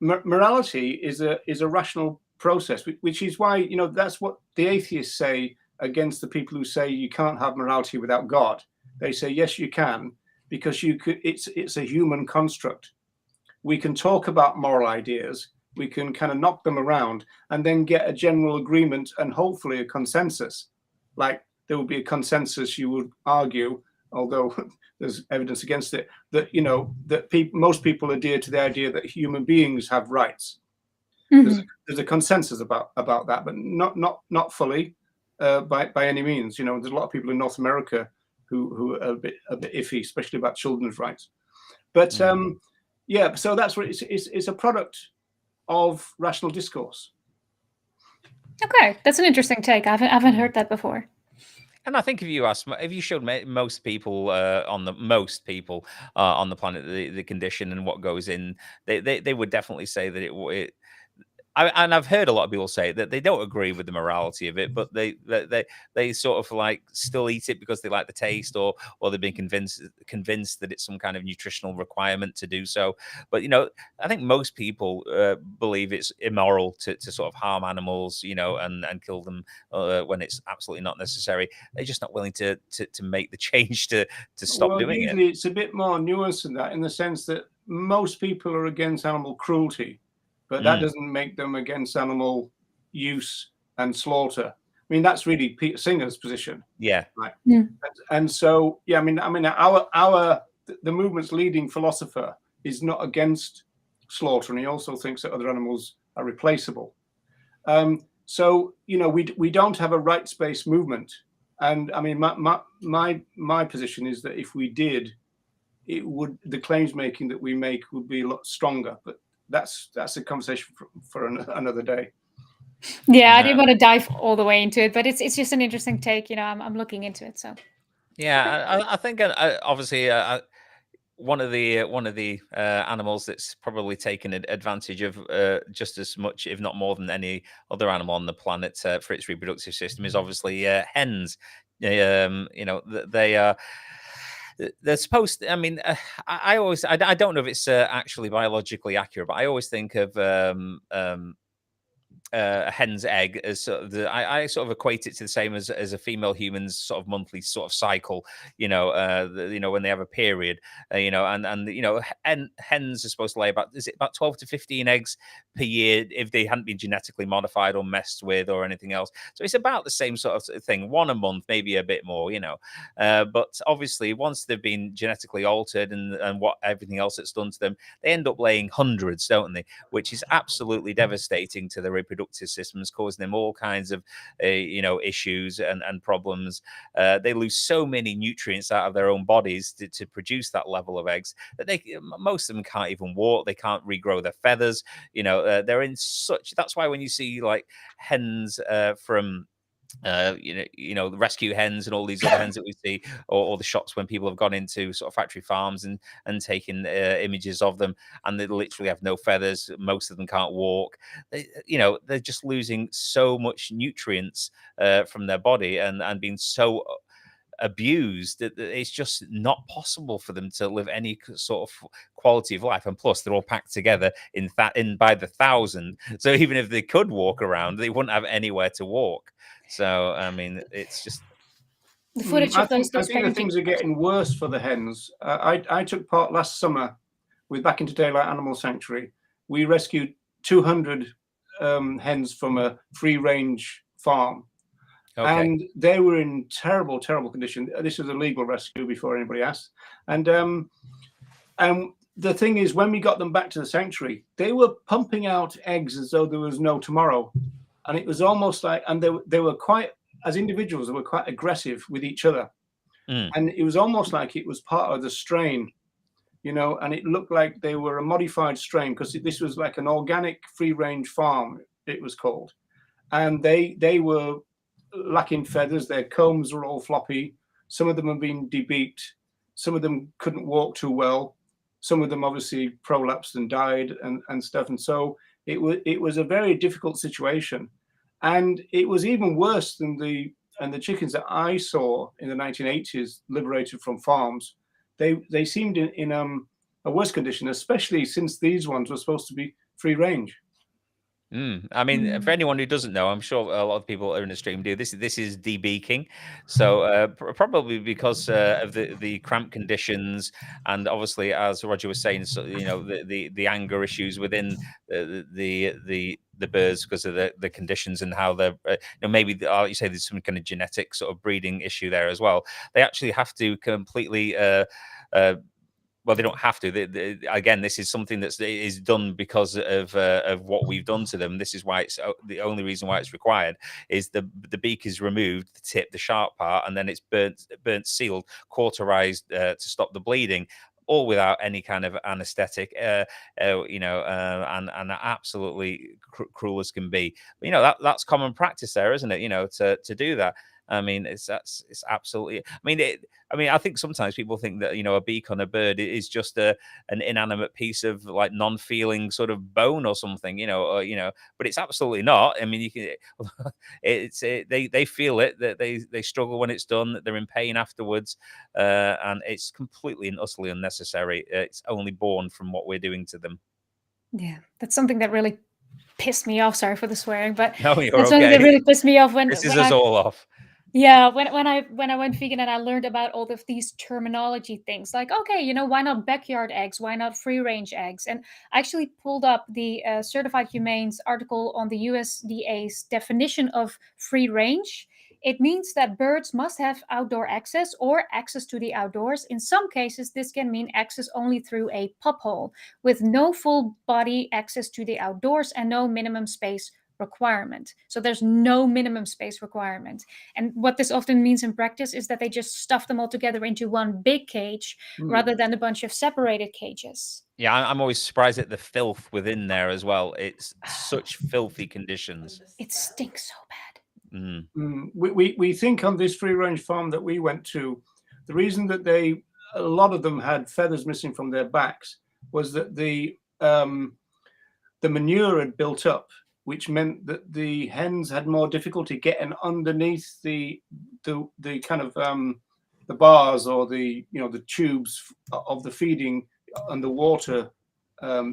morality is a rational process, which is why that's what the atheists say against the people who say you can't have morality without God. They say yes, you can, because it's a human construct. We can talk about moral ideas, we can kind of knock them around, and then get a general agreement and hopefully a consensus. Like there would be a consensus, you would argue, although there's evidence against it, that that most people adhere to the idea that human beings have rights. Mm-hmm. There's a consensus about that, but not fully by any means. There's a lot of people in North America who are a bit iffy, especially about children's rights. But so that's what it's a product of rational discourse.
Okay, that's an interesting take. I haven't heard that before.
And I think if you showed most people on the planet the condition and what goes in, they would definitely say that and I've heard a lot of people say that they don't agree with the morality of it, but they sort of like still eat it because they like the taste, or they've been convinced that it's some kind of nutritional requirement to do so. But I think most people believe it's immoral to sort of harm animals, and kill them when it's absolutely not necessary. They're just not willing to make the change to stop doing it.
Usually it's a bit more nuanced than that, in the sense that most people are against animal cruelty, but that doesn't make them against animal use and slaughter. I mean, that's really Peter Singer's position.
Yeah.
Right. Yeah. And so, yeah, I mean, the movement's leading philosopher is not against slaughter, and he also thinks that other animals are replaceable. So, we don't have a rights-based movement. And I mean, my position is that if we did, the claims making that we make would be a lot stronger. But that's a conversation for another day.
Yeah, I didn't want to dive all the way into it, but it's just an interesting take. I'm looking into it. So
yeah, I think obviously one of the animals that's probably taken advantage of just as much, if not more, than any other animal on the planet for its reproductive system is obviously hens. They are. They're supposed to, I mean, I don't know if it's actually biologically accurate, but I always think of a hen's egg as sort of I sort of equate it to the same as a female human's sort of monthly sort of cycle, when they have a period, and hens are supposed to lay about 12 to 15 eggs per year if they hadn't been genetically modified or messed with or anything else. So it's about the same sort of thing, one a month, maybe a bit more, but obviously once they've been genetically altered and what everything else that's done to them, they end up laying hundreds, don't they? Which is absolutely devastating to the reproductive systems, causing them all kinds of issues and problems. They lose so many nutrients out of their own bodies to produce that level of eggs that most of them can't even walk. They can't regrow their feathers. They're in such. That's why when you see like hens from the rescue hens and all these other hens that we see, or the shots when people have gone into sort of factory farms and taken images of them, and they literally have no feathers. Most of them can't walk. They're just losing so much nutrients from their body and being so abused that it's just not possible for them to live any sort of quality of life. And plus they're all packed together in by the thousand, so even if they could walk around, they wouldn't have anywhere to walk. So I mean, it's just
the footage of those
I think the things are getting worse for the hens. I took part last summer with Back into Daylight Animal Sanctuary. We rescued 200 hens from a free range farm. Okay. And they were in terrible, terrible condition. This was a legal rescue before anybody asked. And the thing is, when we got them back to the sanctuary, they were pumping out eggs as though there was no tomorrow. And it was almost like, and they were quite, as individuals, they were quite aggressive with each other. And it was almost like it was part of the strain, and it looked like they were a modified strain, because this was like an organic free range farm, it was called. And they were lacking feathers. Their combs were all floppy. Some of them had been debeaked. Some of them couldn't walk too well. Some of them obviously prolapsed and died and stuff. And so it was a very difficult situation. And it was even worse than the chickens that I saw in the 1980s liberated from farms. They seemed in a worse condition, especially since these ones were supposed to be free range.
I mean, for anyone who doesn't know, I'm sure a lot of people are in the stream do this. This is debeaking, so probably because of the cramped conditions, and obviously, as Roger was saying, so, the anger issues within the birds because of the conditions and how they're maybe you say there's some kind of genetic sort of breeding issue there as well. They actually have to completely. Well, they don't have to. Again, this is something that is done because of what we've done to them. This is why it's the only reason why it's required is the beak is removed, the tip, the sharp part, and then it's burnt, sealed, cauterized to stop the bleeding. all without any kind of anesthetic, and absolutely cruel as can be. But, that's common practice there, isn't it? To do that. I mean, it's absolutely. I think sometimes people think that a beak on a bird is just an inanimate piece of like non-feeling sort of bone or something, but it's absolutely not. I mean, you can. They feel it, that they struggle when it's done, that they're in pain afterwards, and it's completely and utterly unnecessary. It's only born from what we're doing to them.
Yeah, that's something that really pissed me off. Sorry for the swearing, but
No, you're
that's something that
okay.
really pissed me off when
Pisses us all off.
Yeah, when I went vegan and I learned about all of these terminology things, like, okay, why not backyard eggs? Why not free range eggs? And I actually pulled up the Certified Humane's article on the USDA's definition of free range. It means that birds must have outdoor access or access to the outdoors. In some cases, this can mean access only through a pup hole, with no full body access to the outdoors and no minimum space requirement. So there's no minimum space requirement. And what this often means in practice is that they just stuff them all together into one big cage rather than a bunch of separated cages.
Yeah, I'm always surprised at the filth within there as well. It's such filthy conditions.
It stinks so bad.
We think on this free range farm that we went to, the reason that a lot of them had feathers missing from their backs was that the manure had built up, which meant that the hens had more difficulty getting underneath the kind of the bars or the tubes of the feeding and the water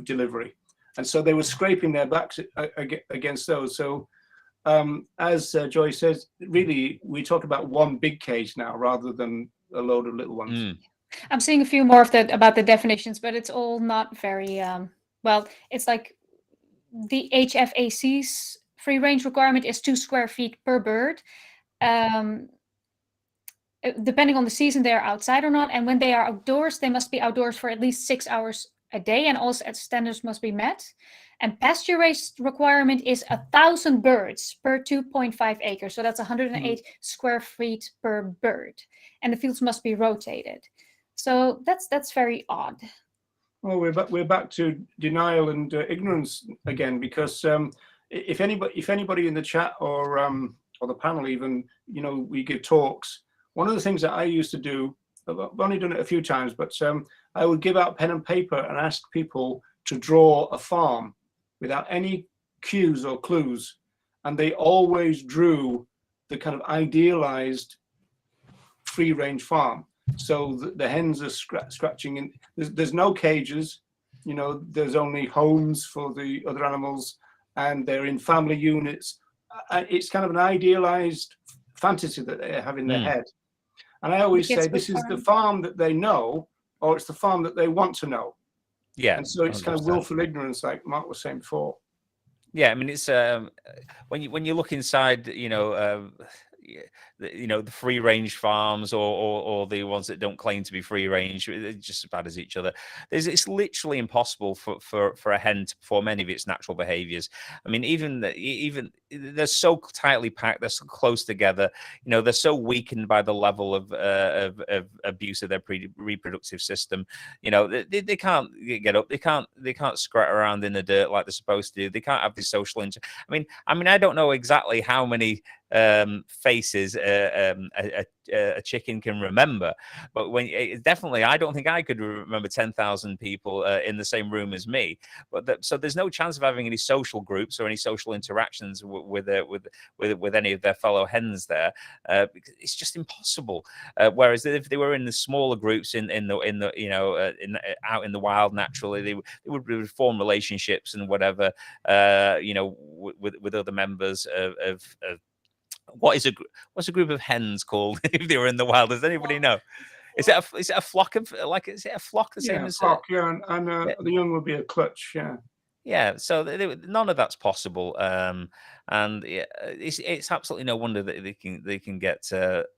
delivery, and so they were scraping their backs against those. So as Joy says, really we talk about one big cage now rather than a load of little ones.
I'm seeing a few more of about the definitions, but it's all not very well. It's like the HFAC's free range requirement is 2 square feet per bird. Depending on the season, they are outside or not. And when they are outdoors, they must be outdoors for at least 6 hours a day, and all standards must be met. And pasture raised requirement is 1,000 birds per 2.5 acres. So that's 108 square feet per bird. And the fields must be rotated. So that's very odd.
Well, we're back to denial and ignorance again, because if anybody in the chat or the panel even, we give talks. One of the things that I used to do, I've only done it a few times, but I would give out pen and paper and ask people to draw a farm without any cues or clues, and they always drew the kind of idealized free range farm. So the hens are scratching in. There's no cages, there's only homes for the other animals, and they're in family units. It's kind of an idealized fantasy that they have in their head. And I always say this is the farm that they know, or it's the farm that they want to know.
Yeah.
And so it's 100%. Kind of willful ignorance, like Mark was saying before.
Yeah, I mean, it's when you look inside, the free range farms or the ones that don't claim to be free range, they're just as bad as each other. It's literally impossible for a hen to perform any of its natural behaviors. I mean, even they're so tightly packed, they're so close together. They're so weakened by the level of abuse of their reproductive system. They can't get up. They can't scrat around in the dirt like they're supposed to do. They can't have this social I mean, I don't know exactly how many faces a chicken can remember, but definitely I don't think I could remember 10,000 people in the same room as me. But so there's no chance of having any social groups or any social interactions with any of their fellow hens there. It's just impossible. Whereas if they were in the smaller groups out in the wild naturally, they would form relationships and whatever, with other members of what's a group of hens called if they were in the wild? Does anybody know? Is it a flock of is it a flock the same as
flock? Yeah, and the young would be a clutch. Yeah.
Yeah, so none of that's possible, and it's absolutely no wonder that they can get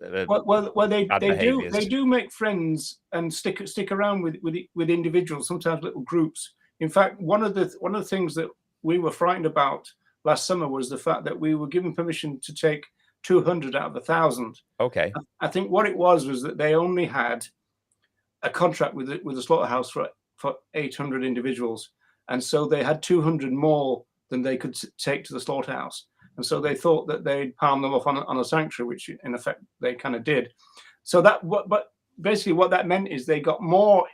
they do make friends and stick around with individuals, sometimes little groups. In fact, one of the things that we were frightened about last summer was the fact that we were given permission to take 200 out of 1,000.
Okay.
I think what it was that they only had a contract with the slaughterhouse for 800 individuals, and so they had 200 more than they could take to the slaughterhouse, and so they thought that they'd palm them off on a sanctuary, which in effect they kind of did. So but basically what that meant is they got more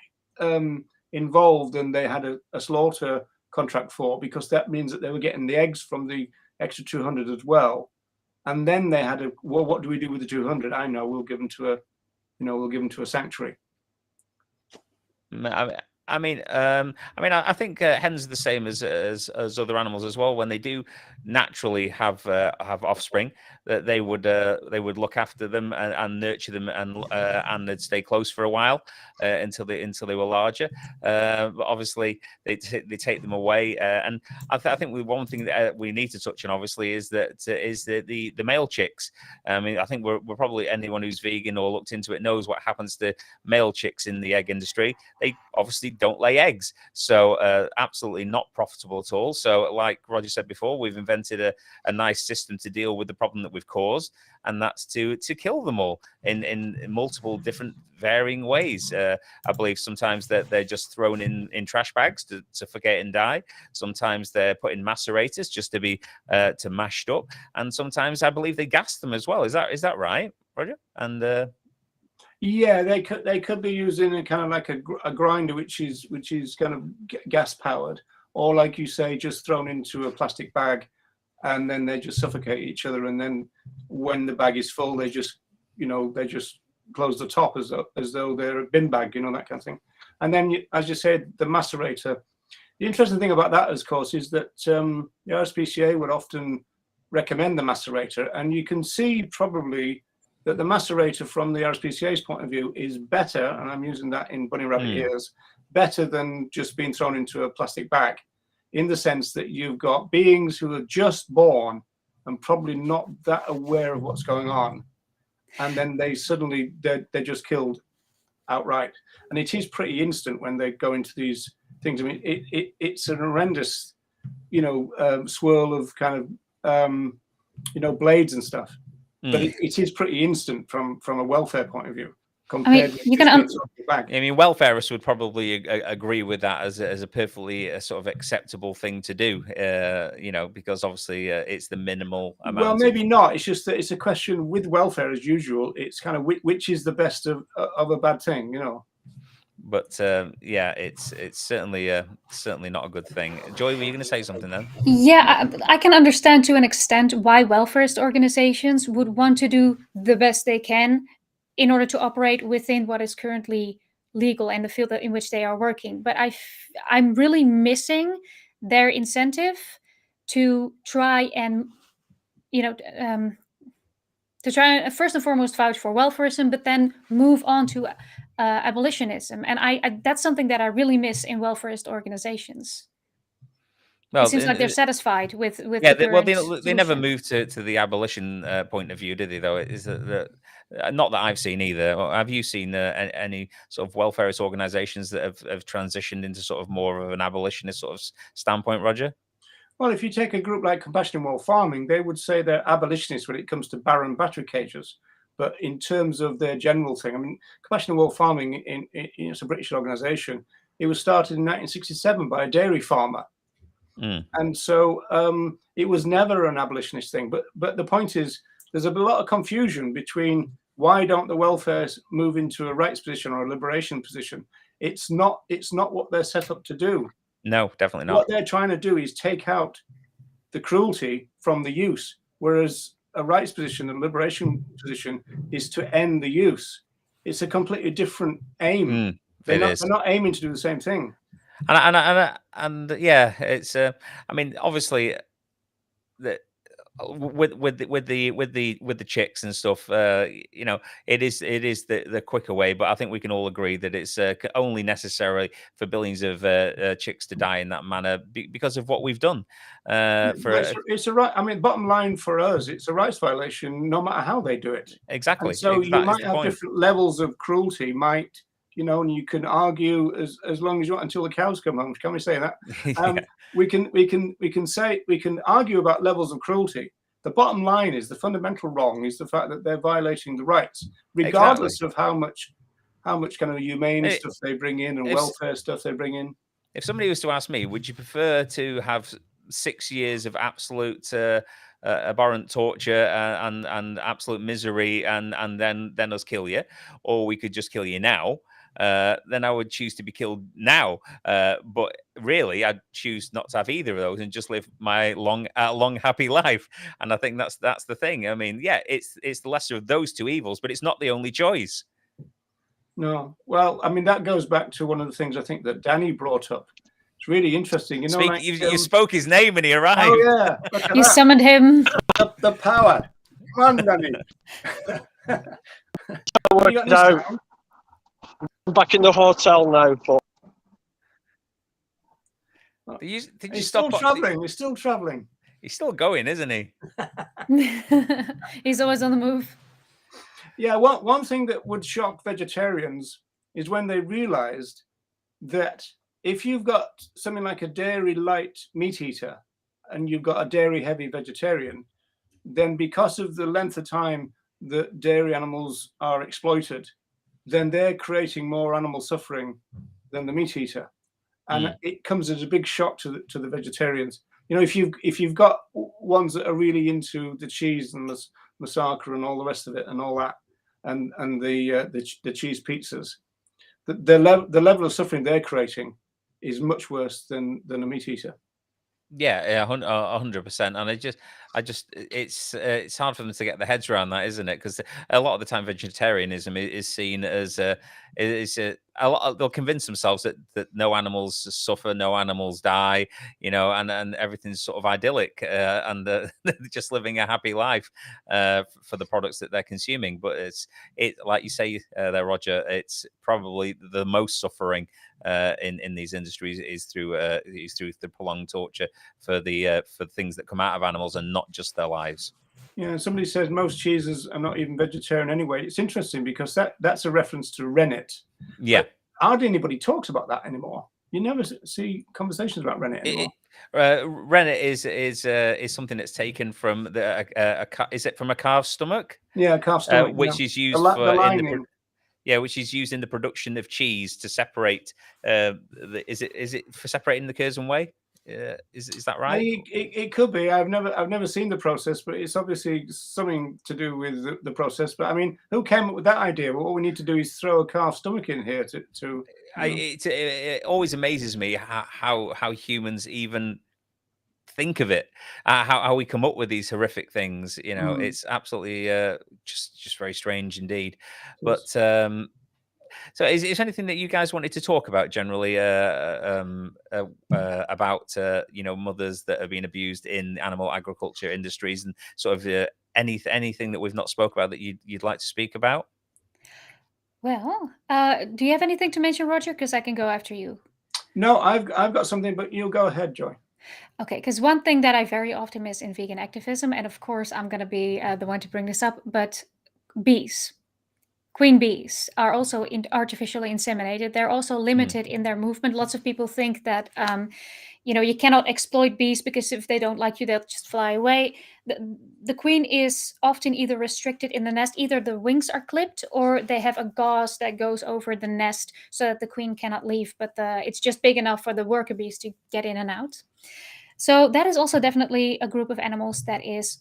involved than they had a slaughter contract for, because that means that they were getting the eggs from the extra 200 as well. And then they had well, what do we do with the 200? I know, we'll give them to a sanctuary.
I think hens are the same as other animals as well. When they do naturally have offspring, that they would look after them and nurture them, and they'd stay close for a while until they were larger. But obviously they take them away, and I think one thing that we need to touch on obviously is the male chicks. I mean, I think we're probably, anyone who's vegan or looked into it knows what happens to male chicks in the egg industry. They obviously don't lay eggs, so absolutely not profitable at all. So like Roger said before, we've invented a nice system to deal with the problem that we've caused, and that's to kill them all in multiple different varying ways. I believe sometimes they're just thrown in trash bags to forget and die. Sometimes they're put in macerators just to be mashed up, and sometimes I believe they gas them as well. Is that right, Roger? And
yeah, they could be using a kind of like a grinder, which is kind of gas powered, or like you say, just thrown into a plastic bag, and then they just suffocate each other. And then when the bag is full, they just close the top as though they're a bin bag, that kind of thing. And then, as you said, the macerator. The interesting thing about that, of course, is that the RSPCA would often recommend the macerator, and you can see probably that the macerator from the RSPCA's point of view is better, and I'm using that in bunny rabbit ears, better than just being thrown into a plastic bag, in the sense that you've got beings who are just born and probably not that aware of what's going on, and then they're just killed outright. And it is pretty instant when they go into these things. I mean, it's an horrendous, swirl of kind of, blades and stuff. But it is pretty instant from a welfare point of view. Compared with
welfareists would probably agree with that as a perfectly sort of acceptable thing to do, because obviously it's the minimal amount.
Well, maybe not. It's just that it's a question with welfare, as usual. It's kind of which is the best of a bad thing,
But it's certainly not a good thing. Joy, were you going to say something then?
Yeah, I can understand to an extent why welfarist organizations would want to do the best they can in order to operate within what is currently legal and the field in which they are working. But I'm really missing their incentive to try and, to try and first and foremost vouch for welfarism, but then move on to abolitionism. And that's something that I really miss in welfarist organizations. Well, it seems like they're satisfied with
they never moved to the abolition point of view, did they? Though is that not that I've seen either. Have you seen any sort of welfarist organisations that have transitioned into sort of more of an abolitionist sort of standpoint, Roger?
Well, if you take a group like Compassion in World Farming, they would say they're abolitionists when it comes to barren battery cages. But in terms of their general thing, I mean, Compassion in World Farming, it's a British organisation. It was started in 1967 by a dairy farmer. And so it was never an abolitionist thing. But the point is, there's a lot of confusion between why don't the welfares move into a rights position or a liberation position. It's not what they're set up to do.
No, definitely not.
What they're trying to do is take out the cruelty from the use, whereas a rights position, a liberation position, is to end the use. It's a completely different aim. They're not aiming to do the same thing.
And yeah, it's. I mean, obviously, with the chicks and stuff, it is the quicker way. But I think we can all agree that it's only necessary for billions of chicks to die in that manner because of what we've done.
It's a right. I mean, bottom line for us, it's a rights violation, no matter how they do it.
Exactly.
And so you might have different levels of cruelty. And you can argue as long as you want until the cows come home. Can we say that? We can argue about levels of cruelty. The bottom line is the fundamental wrong is the fact that they're violating the rights, regardless of how how much kind of humane
It-
stuff they bring in and
if-
welfare stuff they bring in.
If somebody was to ask me, would you prefer to have 6 years of absolute abhorrent torture and absolute misery, and then us kill you, or we could just kill you now? Then I would choose to be killed now. But really, I'd choose not to have either of those and just live my long, happy life. And I think that's the thing. I mean, yeah, it's the lesser of those two evils, but it's not the only choice.
No, well, I mean, that goes back to one of the things I think that Danny brought up. It's really interesting, you know. Like,
you spoke his name and he arrived.
Oh yeah, look at
You
that.
summoned him.
The power. Come on, Danny. You got this down?
I'm back in the hotel now, but
Did you
He's
stop?
still traveling. He's still traveling.
He's still going, isn't he?
He's always on the move.
Yeah, one thing that would shock vegetarians is when they realized that if you've got something like a dairy light meat eater and you've got a dairy heavy vegetarian, then because of the length of time that dairy animals are exploited, then they're creating more animal suffering than the meat eater. And it comes as a big shock to the vegetarians. You know, if you've got ones that are really into the cheese and the moussaka and all the rest of it and all that, and the cheese pizzas, the level of suffering they're creating is much worse than a meat eater.
Yeah, 100%. And it's hard for them to get their heads around that, isn't it? Because a lot of the time, vegetarianism is seen as they'll convince themselves that no animals suffer, no animals die, you know, and everything's sort of idyllic, and they're just living a happy life for the products that they're consuming. But it like you say there, Roger, it's probably the most suffering in these industries is through the prolonged torture for things that come out of animals and not just their lives.
Yeah, somebody says most cheeses are not even vegetarian anyway. It's interesting because that's a reference to rennet.
Yeah,
but hardly anybody talks about that anymore. You never see conversations about rennet anymore.
Rennet is something that's taken from is it from a calf's stomach?
Yeah, calf's stomach,
which is used which is used in the production of cheese to separate. Is it for separating the curds and whey? Is that right?
It could be. I've never seen the process, but it's obviously something to do with the process. But I mean, who came up with that idea? Well, all we need to do is throw a calf stomach in here to
it always amazes me how humans even think of it, how we come up with these horrific things. You know, it's absolutely just very strange indeed. But so is there anything that you guys wanted to talk about generally about you know, mothers that have been abused in animal agriculture industries, and sort of anything that we've not spoke about that you'd like to speak about?
Well, do you have anything to mention, Roger? Because I can go after you.
No, I've got something, but you go ahead, Joy.
Okay, because one thing that I very often miss in vegan activism, and of course I'm going to be the one to bring this up, but bees. Queen bees are also artificially inseminated. They're also limited in their movement. Lots of people think that, you know, you cannot exploit bees because if they don't like you, they'll just fly away. The queen is often either restricted in the nest, either the wings are clipped or they have a gauze that goes over the nest so that the queen cannot leave, but it's just big enough for the worker bees to get in and out. So that is also definitely a group of animals that is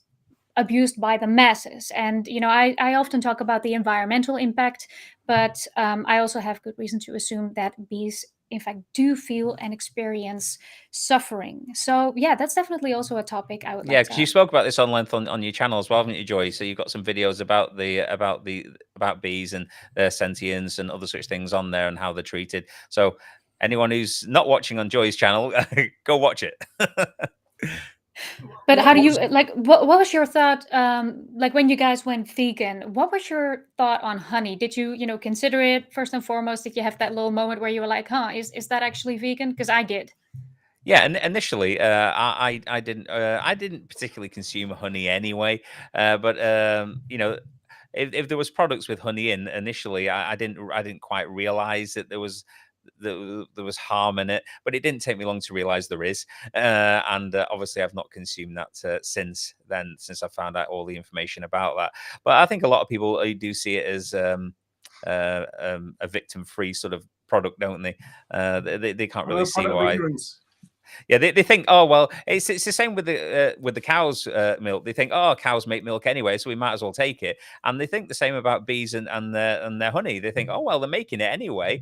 abused by the masses. And you know, I often talk about the environmental impact, but I also have good reason to assume that bees in fact do feel and experience suffering. So yeah, that's definitely also a topic I would like
because you spoke about this on length on your channel as well, haven't you, Joy? So you've got some videos about bees and their sentience and other such things on there and how they're treated. So anyone who's not watching on Joy's channel, go watch it.
But how do you like? What was your thought? Like when you guys went vegan, what was your thought on honey? Did you consider it first and foremost? Did you have that little moment where you were like, "Huh, is that actually vegan?" Because I did.
Yeah, and initially, I didn't particularly consume honey anyway. But you know, if there was products with honey in initially, I didn't quite realize that there was harm in it, but it didn't take me long to realize there is, and obviously I've not consumed that since then, since I found out all the information about that. But I think a lot of people do see it as a victim-free sort of product, don't they? They can't really see
Product of
why.
ignorance.
Yeah, they think, oh well, it's the same with the cow's milk. They think, oh, cows make milk anyway, so we might as well take it. And they think the same about bees and their honey. They think, oh well, they're making it anyway,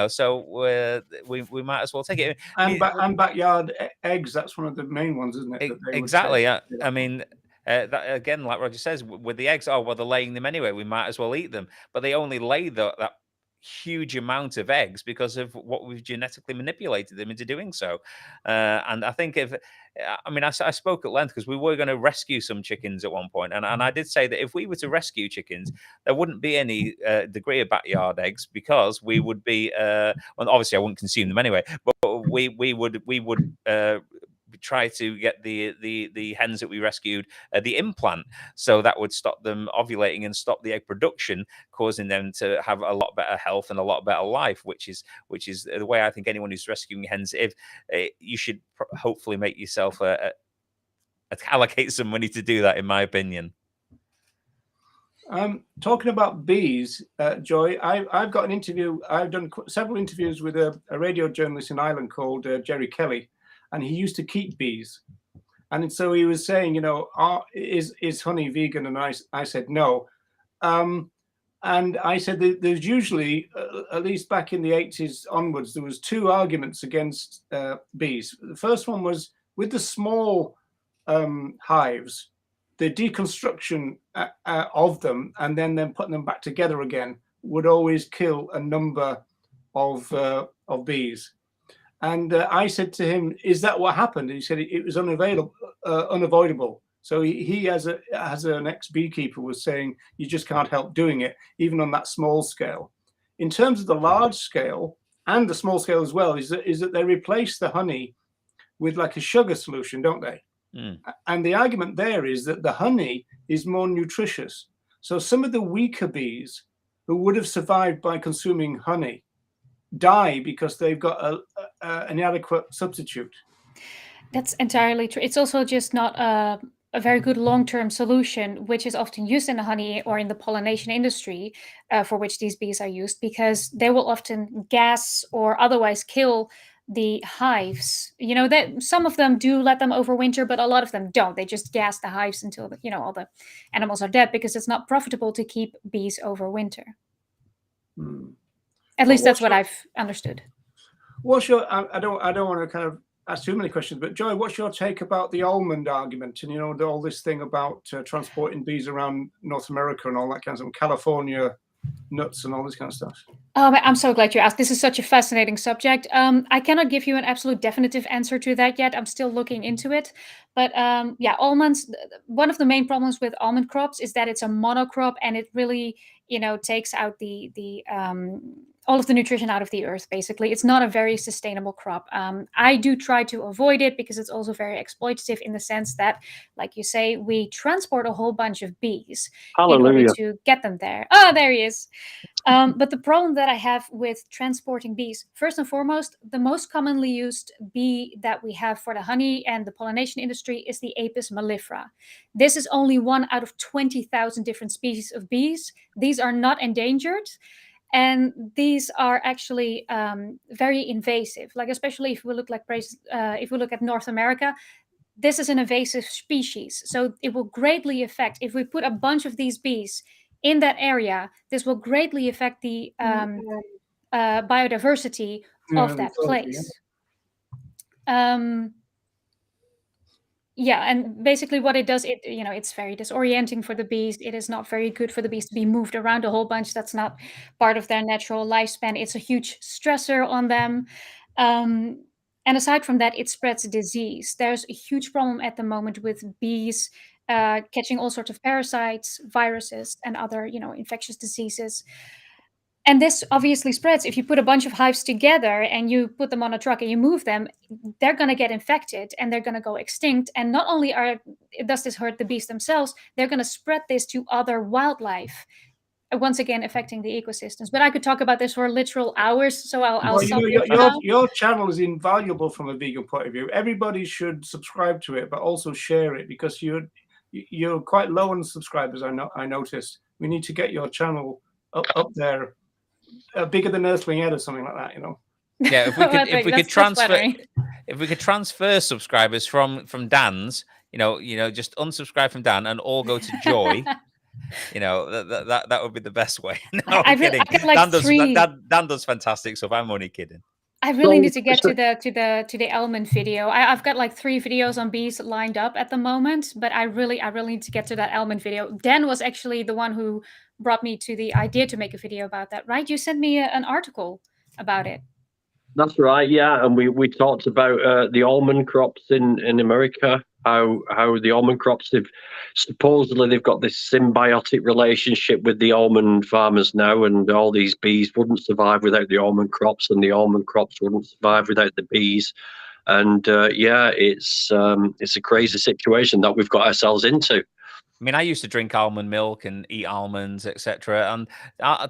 so we might as well take it.
And backyard eggs. That's one of the main ones, isn't it? That they would
Exactly.
say.
I mean. That, again, like Roger says, with the eggs, oh well, they're laying them anyway. We might as well eat them, but they only lay that huge amount of eggs because of what we've genetically manipulated them into doing so. And I think I spoke at length because we were going to rescue some chickens at one point, and I did say that if we were to rescue chickens, there wouldn't be any degree of backyard eggs because we would be well, obviously I wouldn't consume them anyway, but we would try to get the hens that we rescued the implant, so that would stop them ovulating and stop the egg production, causing them to have a lot better health and a lot better life, which is the way I think anyone who's rescuing hens, if you should hopefully make yourself allocate some money to do that, in my opinion.
Talking about bees, Joy, I've got an interview. I've done several interviews with a radio journalist in Ireland called Jerry Kelly, and he used to keep bees. And so he was saying, is honey vegan? And I said no. And I said that there's usually, at least back in the 80s onwards, there was two arguments against bees. The first one was with the small hives, the deconstruction of them and then putting them back together again would always kill a number of bees. And I said to him, "Is that what happened?" And he said it was unavoidable. So he as an ex-beekeeper was saying, you just can't help doing it, even on that small scale. In terms of the large scale and the small scale as well, is that they replace the honey with like a sugar solution, don't they? Mm. And the argument there is that the honey is more nutritious. So some of the weaker bees who would have survived by consuming honey die because they've got an inadequate substitute.
That's entirely true. It's also just not a very good long-term solution, which is often used in the honey or in the pollination industry, for which these bees are used, because they will often gas or otherwise kill the hives. That some of them do let them overwinter, but a lot of them don't. They just gas the hives until all the animals are dead, because it's not profitable to keep bees overwinter. At least that's what I've understood.
What's your? I don't want to kind of ask too many questions, but Joy, what's your take about the almond argument and all this thing about transporting bees around North America and all that kind of stuff, California nuts and all this kind of stuff?
I'm so glad you asked. This is such a fascinating subject. I cannot give you an absolute definitive answer to that yet. I'm still looking into it. But yeah, almonds, one of the main problems with almond crops is that it's a monocrop, and it really, takes out the all of the nutrition out of the earth, basically. It's not a very sustainable crop. I do try to avoid it because it's also very exploitative in the sense that, like you say, we transport a whole bunch of bees in order to get them there. Oh, there he is. But the problem that I have with transporting bees, first and foremost, the most commonly used bee that we have for the honey and the pollination industry is the Apis mellifera. This is only one out of 20,000 different species of bees. These are not endangered. And these are actually very invasive. Like, especially if we look at North America, this is an invasive species. So it will greatly affect, if we put a bunch of these bees in that area, this will greatly affect the biodiversity of that place. Yeah, and basically what it does, it's very disorienting for the bees. It is not very good for the bees to be moved around a whole bunch. That's not part of their natural lifespan. It's a huge stressor on them. And aside from that, it spreads disease. There's a huge problem at the moment with bees catching all sorts of parasites, viruses, and other, infectious diseases. And this obviously spreads. If you put a bunch of hives together and you put them on a truck and you move them, they're going to get infected and they're going to go extinct. And not only does this hurt the bees themselves, they're going to spread this to other wildlife, once again affecting the ecosystems. But I could talk about this for literal hours, so I'll stop.
Your channel is invaluable from a vegan point of view. Everybody should subscribe to it, but also share it, because you're quite low on subscribers. I noticed. We need to get your channel up there bigger than Earthling Head or something like that, you know.
Yeah, if we could, if we could
That's
transfer,
flattering.
if we could transfer subscribers from Dan's, just unsubscribe from Dan and all go to Joy. That would be the best way. No, I'm kidding.
I got like
Dan does,
3.
Dan does fantastic stuff. I'm only kidding.
I really need to get to the almond video. I've got like 3 videos on bees lined up at the moment, but I really need to get to that almond video. Dan was actually the one who brought me to the idea to make a video about that, right? You sent me an article about it.
That's right, yeah, and we talked about the almond crops in America, how the almond crops supposedly they've got this symbiotic relationship with the almond farmers now, and all these bees wouldn't survive without the almond crops, and the almond crops wouldn't survive without the bees, and it's a crazy situation that we've got ourselves into.
I mean, I used to drink almond milk and eat almonds, etc. And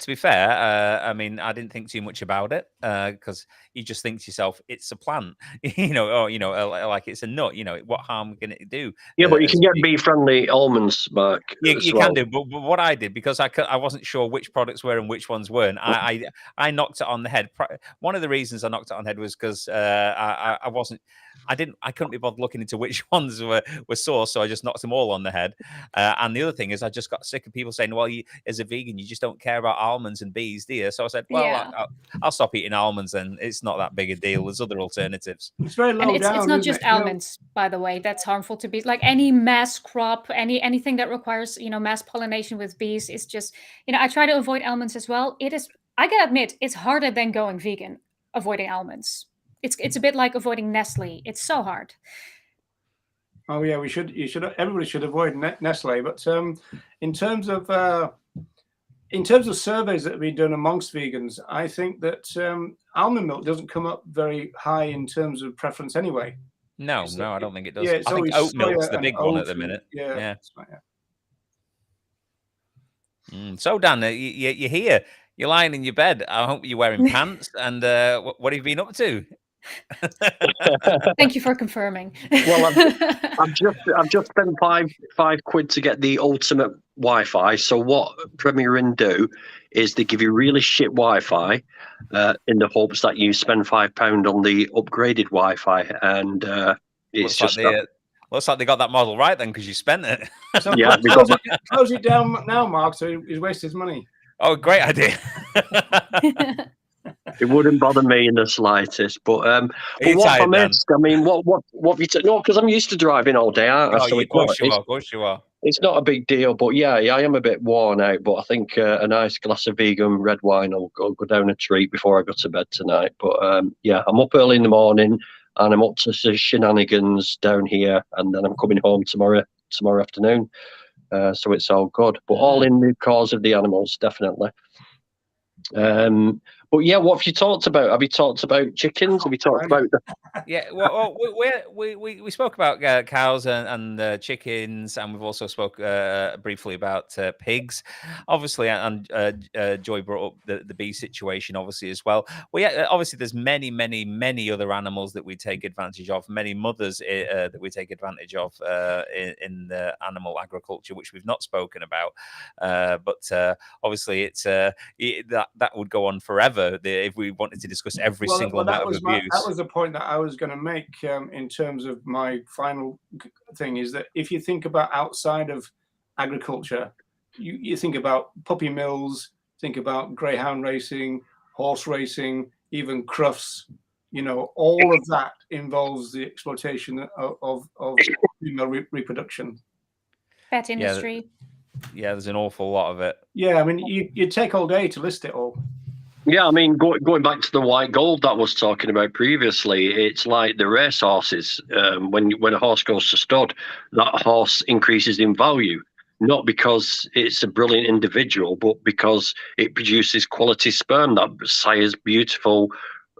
to be fair, I mean, I didn't think too much about it because you just think to yourself, it's a plant, like it's a nut. What harm can it do?
Yeah, but you can get bee-friendly almonds, Mark.
You can do, but what I did, because I wasn't sure which products were and which ones weren't, I knocked it on the head. One of the reasons I knocked it on the head was because I couldn't be bothered looking into which ones were sourced, so I just knocked them all on the head. And the other thing is, I just got sick of people saying, "Well, as a vegan, you just don't care about almonds and bees, do you?" So I said, "Well,
Yeah.
I'll stop eating almonds, and it's not that big a deal. There's other alternatives."
It's very low
And
down.
it's not
isn't
just
it?
almonds, by the way, that's harmful to bees. Like any mass crop, anything that requires mass pollination with bees is just I try to avoid almonds as well. I gotta admit, it's harder than going vegan, avoiding almonds. It's a bit like avoiding Nestle. It's so hard.
Oh yeah, everybody should avoid Nestle. But in terms of surveys that have been done amongst vegans, I think that almond milk doesn't come up very high in terms of preference anyway.
No, I don't think it does.
Yeah,
I think oat milk's the big one at the minute.
Yeah.
Yeah.
Right, yeah.
So Dan, you're here. You're lying in your bed. I hope you're wearing pants. And what have you been up to?
Thank you for confirming.
Well, I've just spent five quid to get the ultimate Wi-Fi. So what Premier Inn do is they give you really shit Wi-Fi in the hopes that you spend £5 on the upgraded Wi-Fi, and it's
looks like they got that model right then, because you spent it.
So
yeah,
close it down now, Mark. So he's wasted his money.
Oh, great idea.
It wouldn't bother me in the slightest, but what
tired,
I missed, I mean, what have you no, because I'm used to driving all day, aren't I?
Oh, of course you are.
It's not a big deal, but yeah, I am a bit worn out. But I think a nice glass of vegan red wine will go down a treat before I go to bed tonight. But yeah, I'm up early in the morning and I'm up to shenanigans down here, and then I'm coming home tomorrow afternoon. So it's all good, but all in the cause of the animals, definitely. But yeah, what have you talked about? Have you talked about chickens? Have you talked about
Yeah, well, we spoke about cows and chickens, and we've also spoke briefly about pigs, obviously, and Joy brought up the bee situation, obviously, as well. Obviously, there's many other animals that we take advantage of, many mothers that we take advantage of in the animal agriculture, which we've not spoken about. But obviously, it's that would go on forever if we wanted to discuss every single amount of abuse.
That was the point that I was going to make in terms of my final thing, is that if you think about outside of agriculture, you think about puppy mills, think about greyhound racing, horse racing, even crufts, all of that involves the exploitation of female reproduction.
Pet industry.
Yeah, there's an awful lot of it.
Yeah, I mean, you'd take all day to list it all.
Yeah, I mean, going back to the white gold that I was talking about previously, it's like the race horses. When a horse goes to stud, that horse increases in value, not because it's a brilliant individual, but because it produces quality sperm that sires beautiful,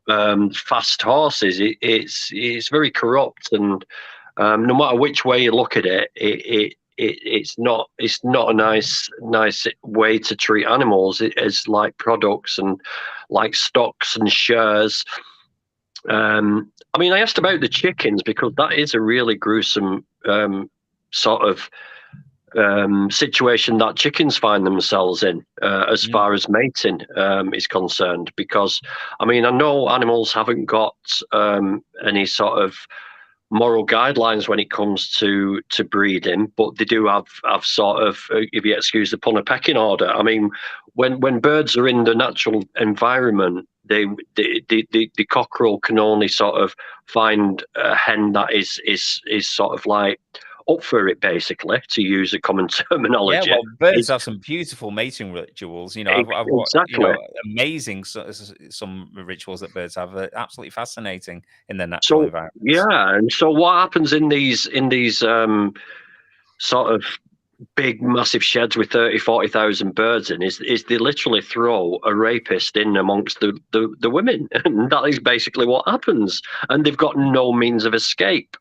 fast horses. It's very corrupt, and no matter which way you look at it, it's not a nice way to treat animals. It's like products and like stocks and shares. I mean, I asked about the chickens because that is a really gruesome sort of
situation that chickens find themselves in as far as mating is concerned. Because, I mean, I know animals haven't got any sort of moral guidelines when it comes to breeding, but they do have sort of, if you excuse the pun, a pecking order. I mean, when birds are in the natural environment, the cockerel can only sort of find a hen that is sort of like up for it, basically, to use a common terminology.
Yeah, well, birds have some beautiful mating rituals. You know, I've watched, you know, amazing some rituals that birds have. Absolutely fascinating in their natural environment.
Yeah, and so what happens in these sort of big, massive sheds with 30, 40,000 birds in is they literally throw a rapist in amongst the women, and that is basically what happens. And they've got no means of escape.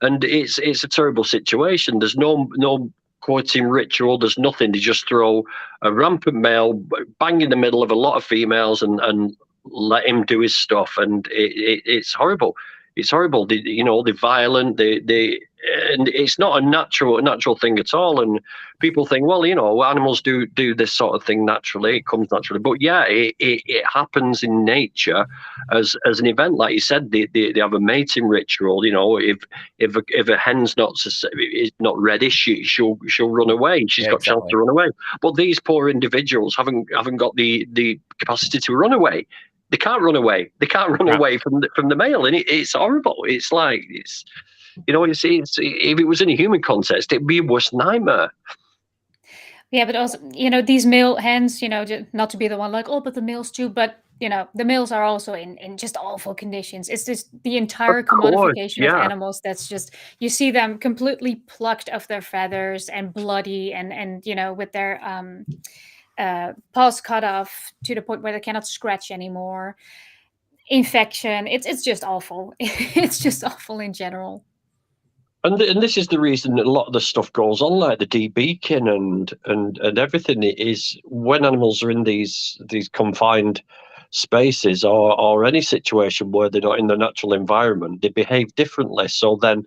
And it's a terrible situation. There's no courting ritual. There's nothing. They just throw a rampant male bang in the middle of a lot of females and let him do his stuff. And it's horrible. It's horrible. They're violent. And it's not a natural thing at all. And people think, well, animals do this sort of thing naturally. It comes naturally. But yeah, it happens in nature as an event. Like you said, they have a mating ritual. If a hen's not ready, she'll run away. She's got a chance to run away. But these poor individuals haven't got the capacity to run away. They can't run away. They can't run away from the male, and it's horrible. It's like if it was in a human context, it'd be a worse nightmare.
Yeah, but also, these male hens, not to be the one like, oh, but the males too, but the males are also in just awful conditions. It's just the entire commodification of animals that's just, you see them completely plucked of their feathers and bloody and with their paws cut off to the point where they cannot scratch anymore. Infection. It's just awful. It's just awful in general.
And this is the reason that a lot of the stuff goes on, like the debeaking and everything. It is when animals are in these confined spaces or any situation where they're not in the natural environment, they behave differently. So then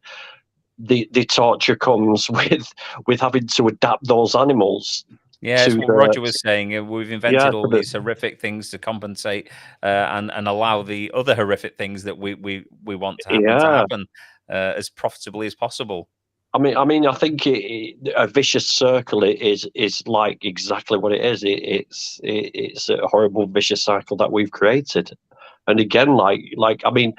the torture comes with having to adapt those animals.
Yeah, that's what Roger was saying. We've invented all these horrific things to compensate and allow the other horrific things that we want to happen as profitably as possible.
I mean, I think a vicious circle is like exactly what it is. It's a horrible vicious cycle that we've created. And again, I mean,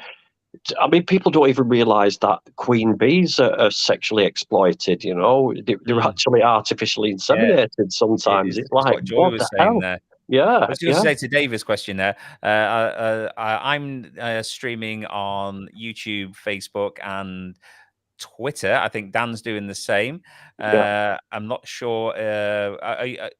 people don't even realise that queen bees are sexually exploited. They're actually artificially inseminated sometimes. It's like,
what Joy was saying there.
Yeah.
I was going to say to David's question there, I'm streaming on YouTube, Facebook, and Twitter. I think Dan's doing the same. I'm not sure.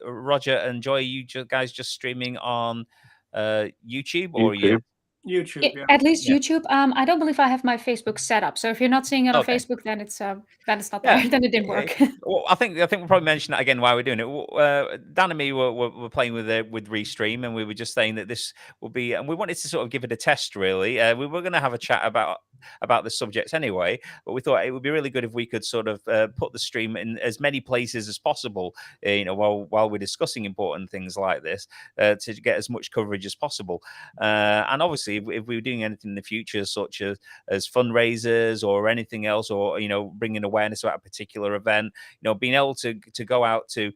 Roger and Joy, are you guys just streaming on YouTube or are you?
YouTube, yeah.
At least YouTube. I don't believe I have my Facebook set up. So if you're not seeing it on Facebook, then it's not there. Then it didn't work.
Well, I think we'll probably mention that again while we're doing it. Dan and me were playing with Restream, and we were just saying that this will be, and we wanted to sort of give it a test. Really, we were going to have a chat about the subjects anyway, but we thought it would be really good if we could sort of put the stream in as many places as possible. While we're discussing important things like this, to get as much coverage as possible, and obviously. If we were doing anything in the future, such as fundraisers or anything else, or bringing awareness about a particular event, being able to go out to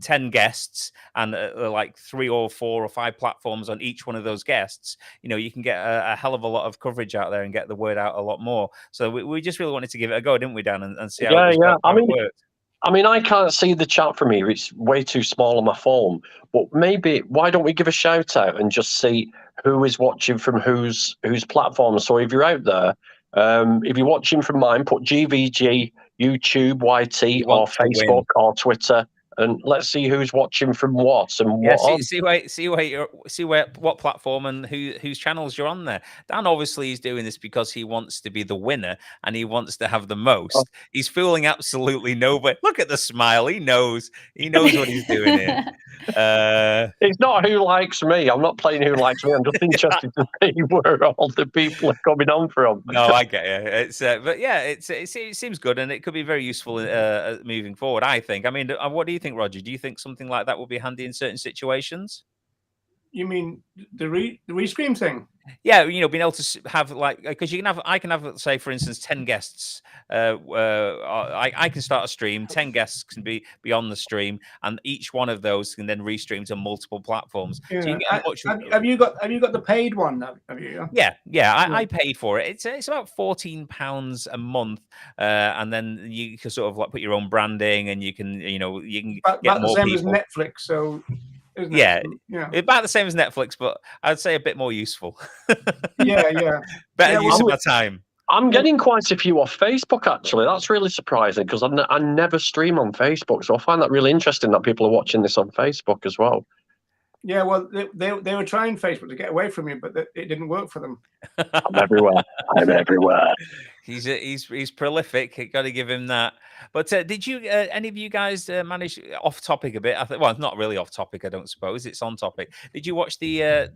10 guests and like 3 or 4 or 5 platforms on each one of those guests, you can get a hell of a lot of coverage out there and get the word out a lot more. So we just really wanted to give it a go, didn't we, Dan, and see how it worked.
I mean, I can't see the chat from here. It's way too small on my phone. But maybe, why don't we give a shout out and just see who is watching from whose platform? So if you're out there, if you're watching from mine, put GVG, YouTube, YT, or Facebook or Twitter, and let's see who's watching from what and
Yeah,
what
see what platform and whose channels you're on there. Dan obviously is doing this because he wants to be the winner and he wants to have the most. He's fooling absolutely nobody. Look at the smile. He knows what he's doing here.
It's not who likes me. I'm not playing who likes me. I'm just interested to see where all the people are coming on from.
No, I get you. It's but yeah, it seems good and it could be very useful moving forward. I think. I mean, what do you think, Roger? Do you think something like that will be handy in certain situations?
You mean the restream thing?
Yeah, being able to have because I can have, say, for instance, 10 guests. I can start a stream. 10 guests can be on the stream, and each one of those can then restream to multiple platforms.
Yeah.
So you can get
have you got the paid one? Have you?
Yeah. I paid for it. It's about £14 a month, and then you can sort of like put your own branding, and you can get
about
more
the same
people.
as Netflix, so.
Yeah, about the same as Netflix, but I'd say a bit more useful.
yeah.
Better use of my time.
I'm getting quite a few off Facebook, actually. That's really surprising because I never stream on Facebook, so I find that really interesting that people are watching this on Facebook as well.
Yeah, well, they were trying Facebook to get away from you, but it didn't work for them.
I'm everywhere. I'm everywhere.
He's prolific. Got to give him that. But did you any of you guys manage off topic a bit? Well, not really off topic. I don't suppose it's on topic. Did you watch the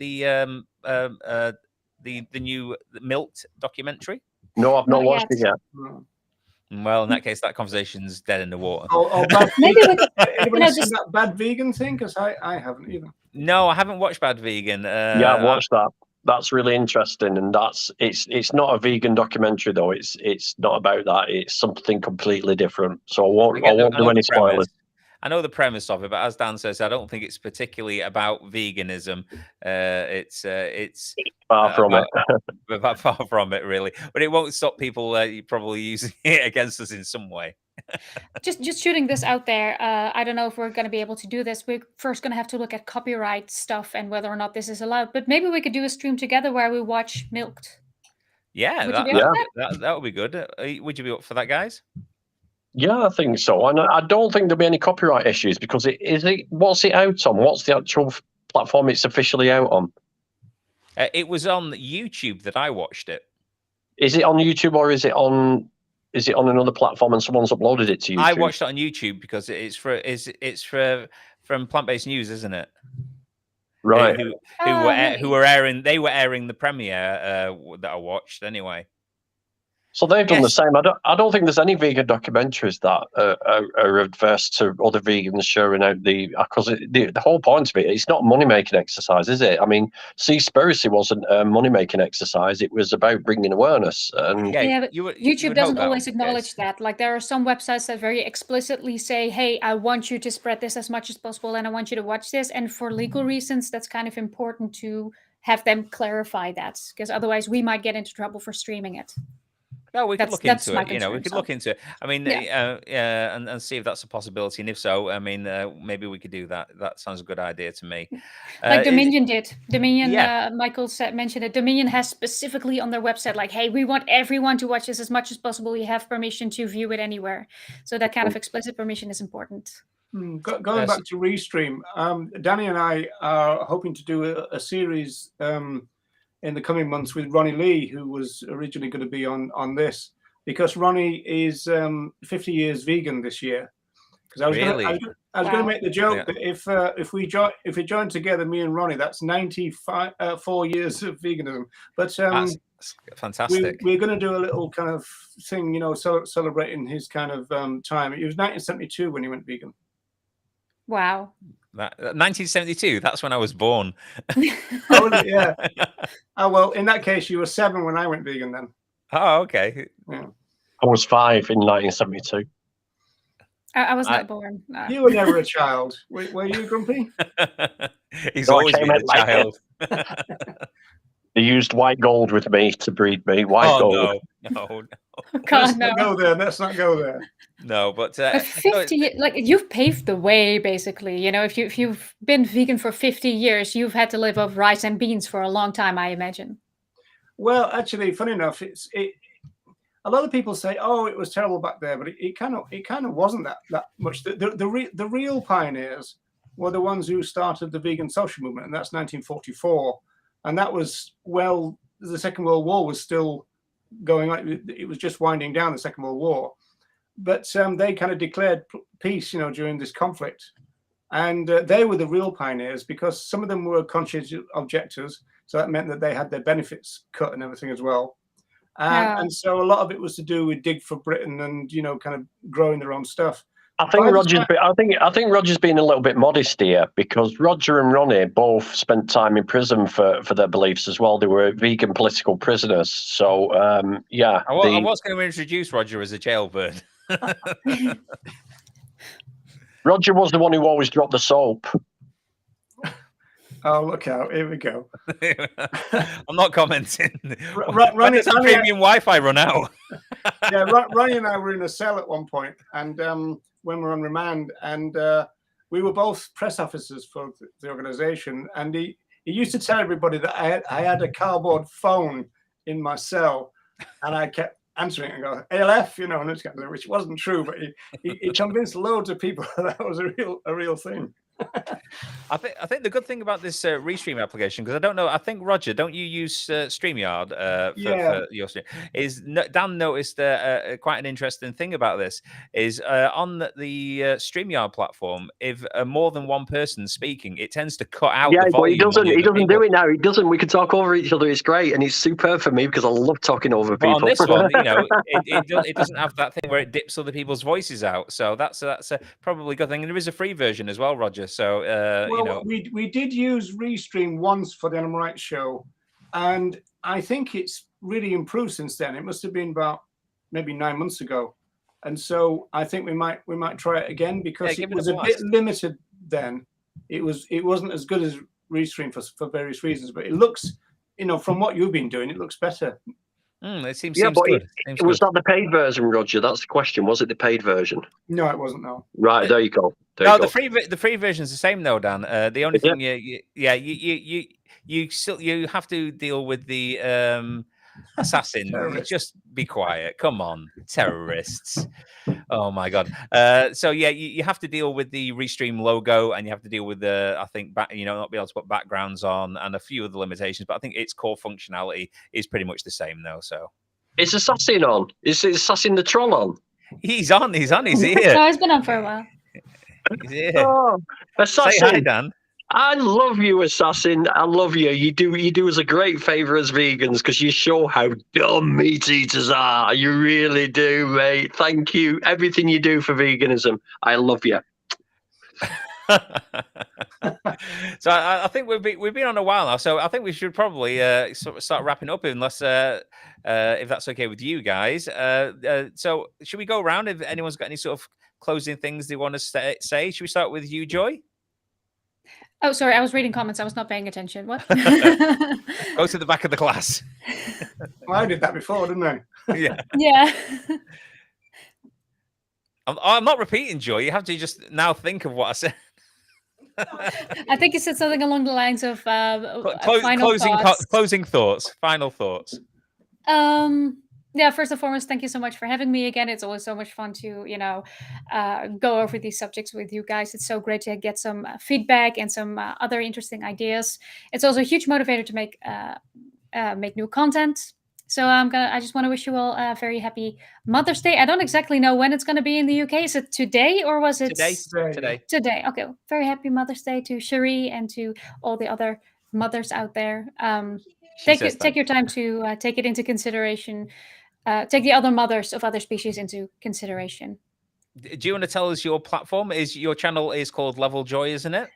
new Milked documentary?
No, I've not watched it yet.
No.
Well, in that case, that conversation's dead in the water.
Maybe we could.
Anybody seen that Bad Vegan thing? Because I haven't either.
No, I haven't watched Bad Vegan.
Yeah, I've watched that. That's really interesting, and it's not a vegan documentary though. It's not about that. It's something completely different. So I won't do any spoilers.
I know the premise of it, but as Dan says, I don't think it's particularly about veganism. It's
far from it.
Far from it, really. But it won't stop people probably using it against us in some way.
just shooting this out there. I don't know if we're going to be able to do this. We're first going to have to look at copyright stuff and whether or not this is allowed. But maybe we could do a stream together where we watch Milked.
Yeah, that would be good. Would you be up for that, guys?
Yeah, I think so. And I don't think there'll be any copyright issues because what's it out on? What's the actual platform it's officially out on?
It was on YouTube that I watched it.
Is it on YouTube or is it on another platform and someone's uploaded it to YouTube?
I watched it on YouTube because it's from Plant Based News, isn't it?
Right.
Who were airing the premiere that I watched anyway.
So they've done the same. I don't think there's any vegan documentaries that are adverse to other vegans sharing out because the whole point of it's not a money-making exercise, is it? I mean, Seaspiracy wasn't a money-making exercise. It was about bringing awareness. And
but YouTube doesn't always acknowledge that. Like there are some websites that very explicitly say, hey, I want you to spread this as much as possible and I want you to watch this. And for legal reasons, that's kind of important to have them clarify that because otherwise we might get into trouble for streaming it.
No, we could look into it. We could look into it. I mean, and see if that's a possibility. And if so, I mean, maybe we could do that. That sounds a good idea to me.
Like Dominion did. Dominion, Michael mentioned it. Dominion has specifically on their website, like, hey, we want everyone to watch this as much as possible. You have permission to view it anywhere. So that kind of explicit permission is important.
Going back to Restream, Danny and I are hoping to do a series in the coming months with Ronnie Lee, who was originally going to be on this, because Ronnie is 50 years vegan this year. Because I was going to make the joke that if we join together, me and Ronnie, that's 4 years of veganism. But
that's fantastic.
We're going to do a little kind of thing, celebrating his kind of time. It was 1972 when he went vegan.
Wow.
1972, that's when I was born.
Oh, yeah. Oh, well, in that case, you were 7 when I went vegan then.
Oh, okay.
Yeah.
I was 5 in 1972.
I was not born. No.
You were never a child. Were you, Grumpy?
He's always been a child.
They used white gold with me to breed me. White gold.
No.
God,
Let's not go there. Let's not go there.
No, but
50, like you've paved the way, basically. If you've been vegan for 50 years, you've had to live off rice and beans for a long time, I imagine.
Well, actually, funny enough, a lot of people say, "Oh, it was terrible back there," but it kind of wasn't that much. The real pioneers were the ones who started the vegan social movement, and that's 1944, and that was the Second World War was still going on. It was just winding down, the Second World War, but they kind of declared peace, during this conflict, and they were the real pioneers because some of them were conscientious objectors, so that meant that they had their benefits cut and everything as well. And so a lot of it was to do with Dig for Britain and kind of growing their own stuff.
I think Roger's been a little bit modest here because Roger and Ronnie both spent time in prison for their beliefs as well. They were vegan political prisoners. So yeah.
I was going to introduce Roger as a jailbird.
Roger was the one who always dropped the soap. Oh, look out. Here we go.
I'm not commenting.
Ronnie,
does premium Wi-Fi run out?
Yeah, Ronnie and I were in a cell at one point, and when we were on remand, and we were both press officers for the organisation, and he used to tell everybody that I had a cardboard phone in my cell, and I kept answering it and go, ALF, and which wasn't true, but he convinced loads of people that was a real thing.
I think the good thing about this Restream application, because I don't know, I think Roger, don't you use StreamYard for your stream? Dan noticed quite an interesting thing about this is on the StreamYard platform, if more than one person speaking, it tends to cut out.
Yeah,
the volume.
But he doesn't do it now. He doesn't. We can talk over each other. It's great, and it's superb for me because I love talking over people.
But on this one, it doesn't have that thing where it dips other people's voices out. So that's a probably a good thing. And there is a free version as well, Roger. So
we did use Restream once for the Animal Rights Show, and I think it's really improved since then. It must have been about maybe 9 months ago, and so I think we might try it again because it was a bit limited then. It wasn't as good as Restream for various reasons, but it looks, from what you've been doing, it looks better.
It seems
but
good.
Was that the paid version, Roger? That's the question. Was it the paid version?
No, it wasn't. No.
Right, there you go.
The free version is the same though, Dan. The only thing, you have to deal with the assassin. Just be quiet. Come on, terrorists. Oh my god. So yeah, you have to deal with the Restream logo, and you have to deal with the, I think, not be able to put backgrounds on, and a few other limitations. But I think its core functionality is pretty much the same, though. So
is Assassin on? Is Assassin the troll on?
He's on. He's here.
No, he's been on for a while.
He's here.
Oh, Assassin.
Say hi, Dan.
I love you, Assassin. I love you. You do us a great favor as vegans because you show how dumb meat eaters are. You really do, mate. Thank you. Everything you do for veganism. I love you.
So I think we've been on a while now. So I think we should probably start wrapping up, unless if that's okay with you guys. So should we go around if anyone's got any sort of closing things they want to say? Should we start with you, Joy?
Oh, sorry, I was reading comments. I was not paying attention. What?
Go to the back of the class.
Well, I did that before, didn't I?
Yeah.
Yeah.
I'm not repeating, Joy. You have to just now think of what I said.
I think you said something along the lines of
closing thoughts. Final thoughts.
Yeah, first and foremost, thank you so much for having me again. It's always so much fun to, go over these subjects with you guys. It's so great to get some feedback and some other interesting ideas. It's also a huge motivator to make new content. So I just want to wish you all a very happy Mother's Day. I don't exactly know when it's going to be in the UK. Is it today or was it
today?
Today. Okay. Very happy Mother's Day to Cherie and to all the other mothers out there. Take your time to take it into consideration. Take the other mothers of other species into consideration.
Do you want to tell us your platform? Your channel is called Level Joy, isn't it?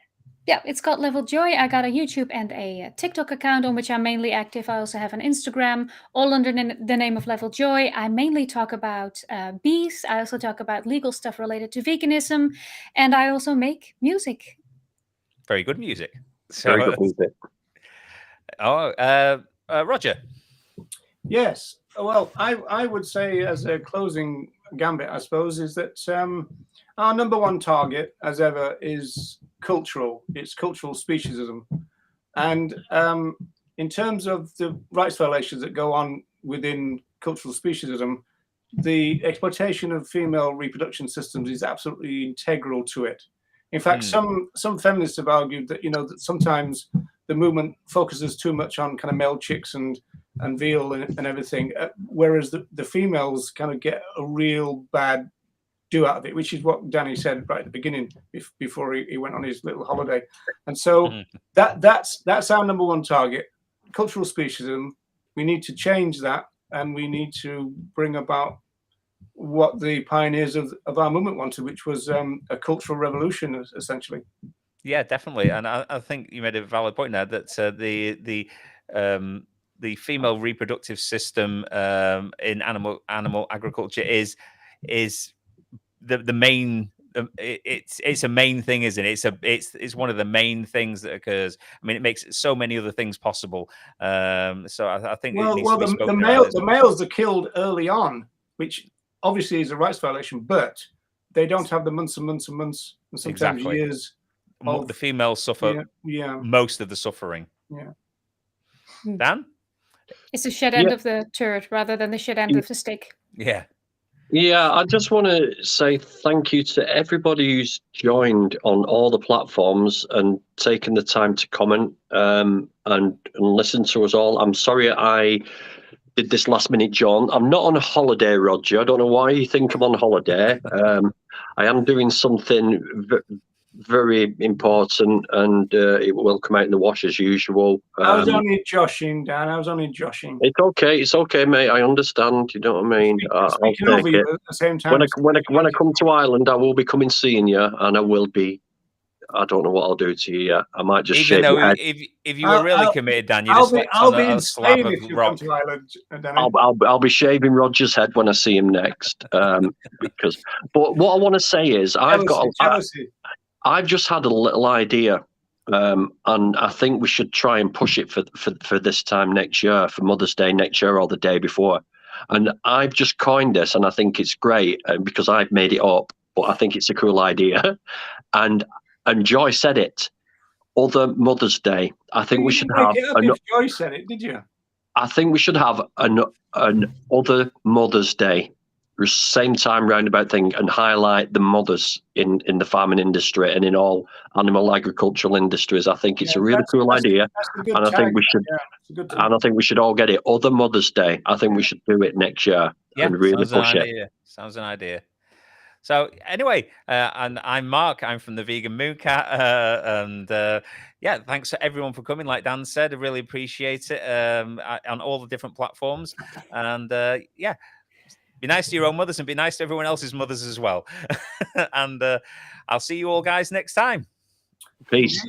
Yeah, it's called Level Joy. I got a YouTube and a TikTok account on which I'm mainly active. I also have an Instagram, all under the name of Level Joy. I mainly talk about bees. I also talk about legal stuff related to veganism, and I also make music.
Very good music.
Very good music.
Roger.
Yes. Well, I would say as a closing gambit, I suppose, is that our number one target, as ever, is cultural. It's cultural speciesism. And in terms of the rights violations that go on within cultural speciesism, the exploitation of female reproduction systems is absolutely integral to it. In fact, some feminists have argued that that sometimes the movement focuses too much on kind of male chicks and veal and everything, whereas the females kind of get a real bad do out of it, which is what Danny said right at the beginning before he went on his little holiday. And so that's our number one target, cultural speciesism. We need to change that, and we need to bring about what the pioneers of our movement wanted, which was a cultural revolution, essentially.
Yeah, definitely. And I think you made a valid point there that the female reproductive system in animal agriculture is the main. It's a main thing, isn't it? It's one of the main things that occurs. I mean, it makes so many other things possible. So I think
the males are killed early on, which obviously is a rights violation, but they don't have the months and months and months and sometimes years.
The females suffer most of the suffering.
Yeah.
Dan?
It's the shed end of the turd rather than the shed end of the stick.
Yeah.
Yeah, I just want to say thank you to everybody who's joined on all the platforms and taken the time to comment and listen to us all. I'm sorry I did this last minute, John. I'm not on a holiday, Roger. I don't know why you think I'm on holiday. I am doing something very important, and it will come out in the wash as usual.
I was only joshing, Dan. I was only joshing.
It's okay, mate. I understand. You know what I mean? I'll take it.
At the same time,
when I come to Ireland, I will be coming seeing you, and I will be. I don't know what I'll do to you yet. I might just shave your head.
If you were really committed, Dan,
I'll be in Spain if you come to Ireland.
I'll be shaving Roger's head when I see him next. But what I want to say is, I've just had a little idea, and I think we should try and push it for this time next year, for Mother's Day next year or the day before. And I've just coined this, and I think it's great because I've made it up, but I think it's a cool idea. And Joy said it. Other Mother's Day. I think we should have.
Joy said it, did you?
I think we should have an other Mother's Day. Same time roundabout thing, and highlight the mothers in the farming industry and in all animal agricultural industries. I think it's a really cool idea, and I think we should. And I think we should all get it. Other Mother's Day. I think we should do it next year and really push it.
Sounds an idea. So anyway, and I'm Mark. I'm from the Vegan Mooncat, and thanks to everyone for coming. Like Dan said, I really appreciate it on all the different platforms, and be nice to your own mothers and be nice to everyone else's mothers as well. And I'll see you all guys next time.
Peace.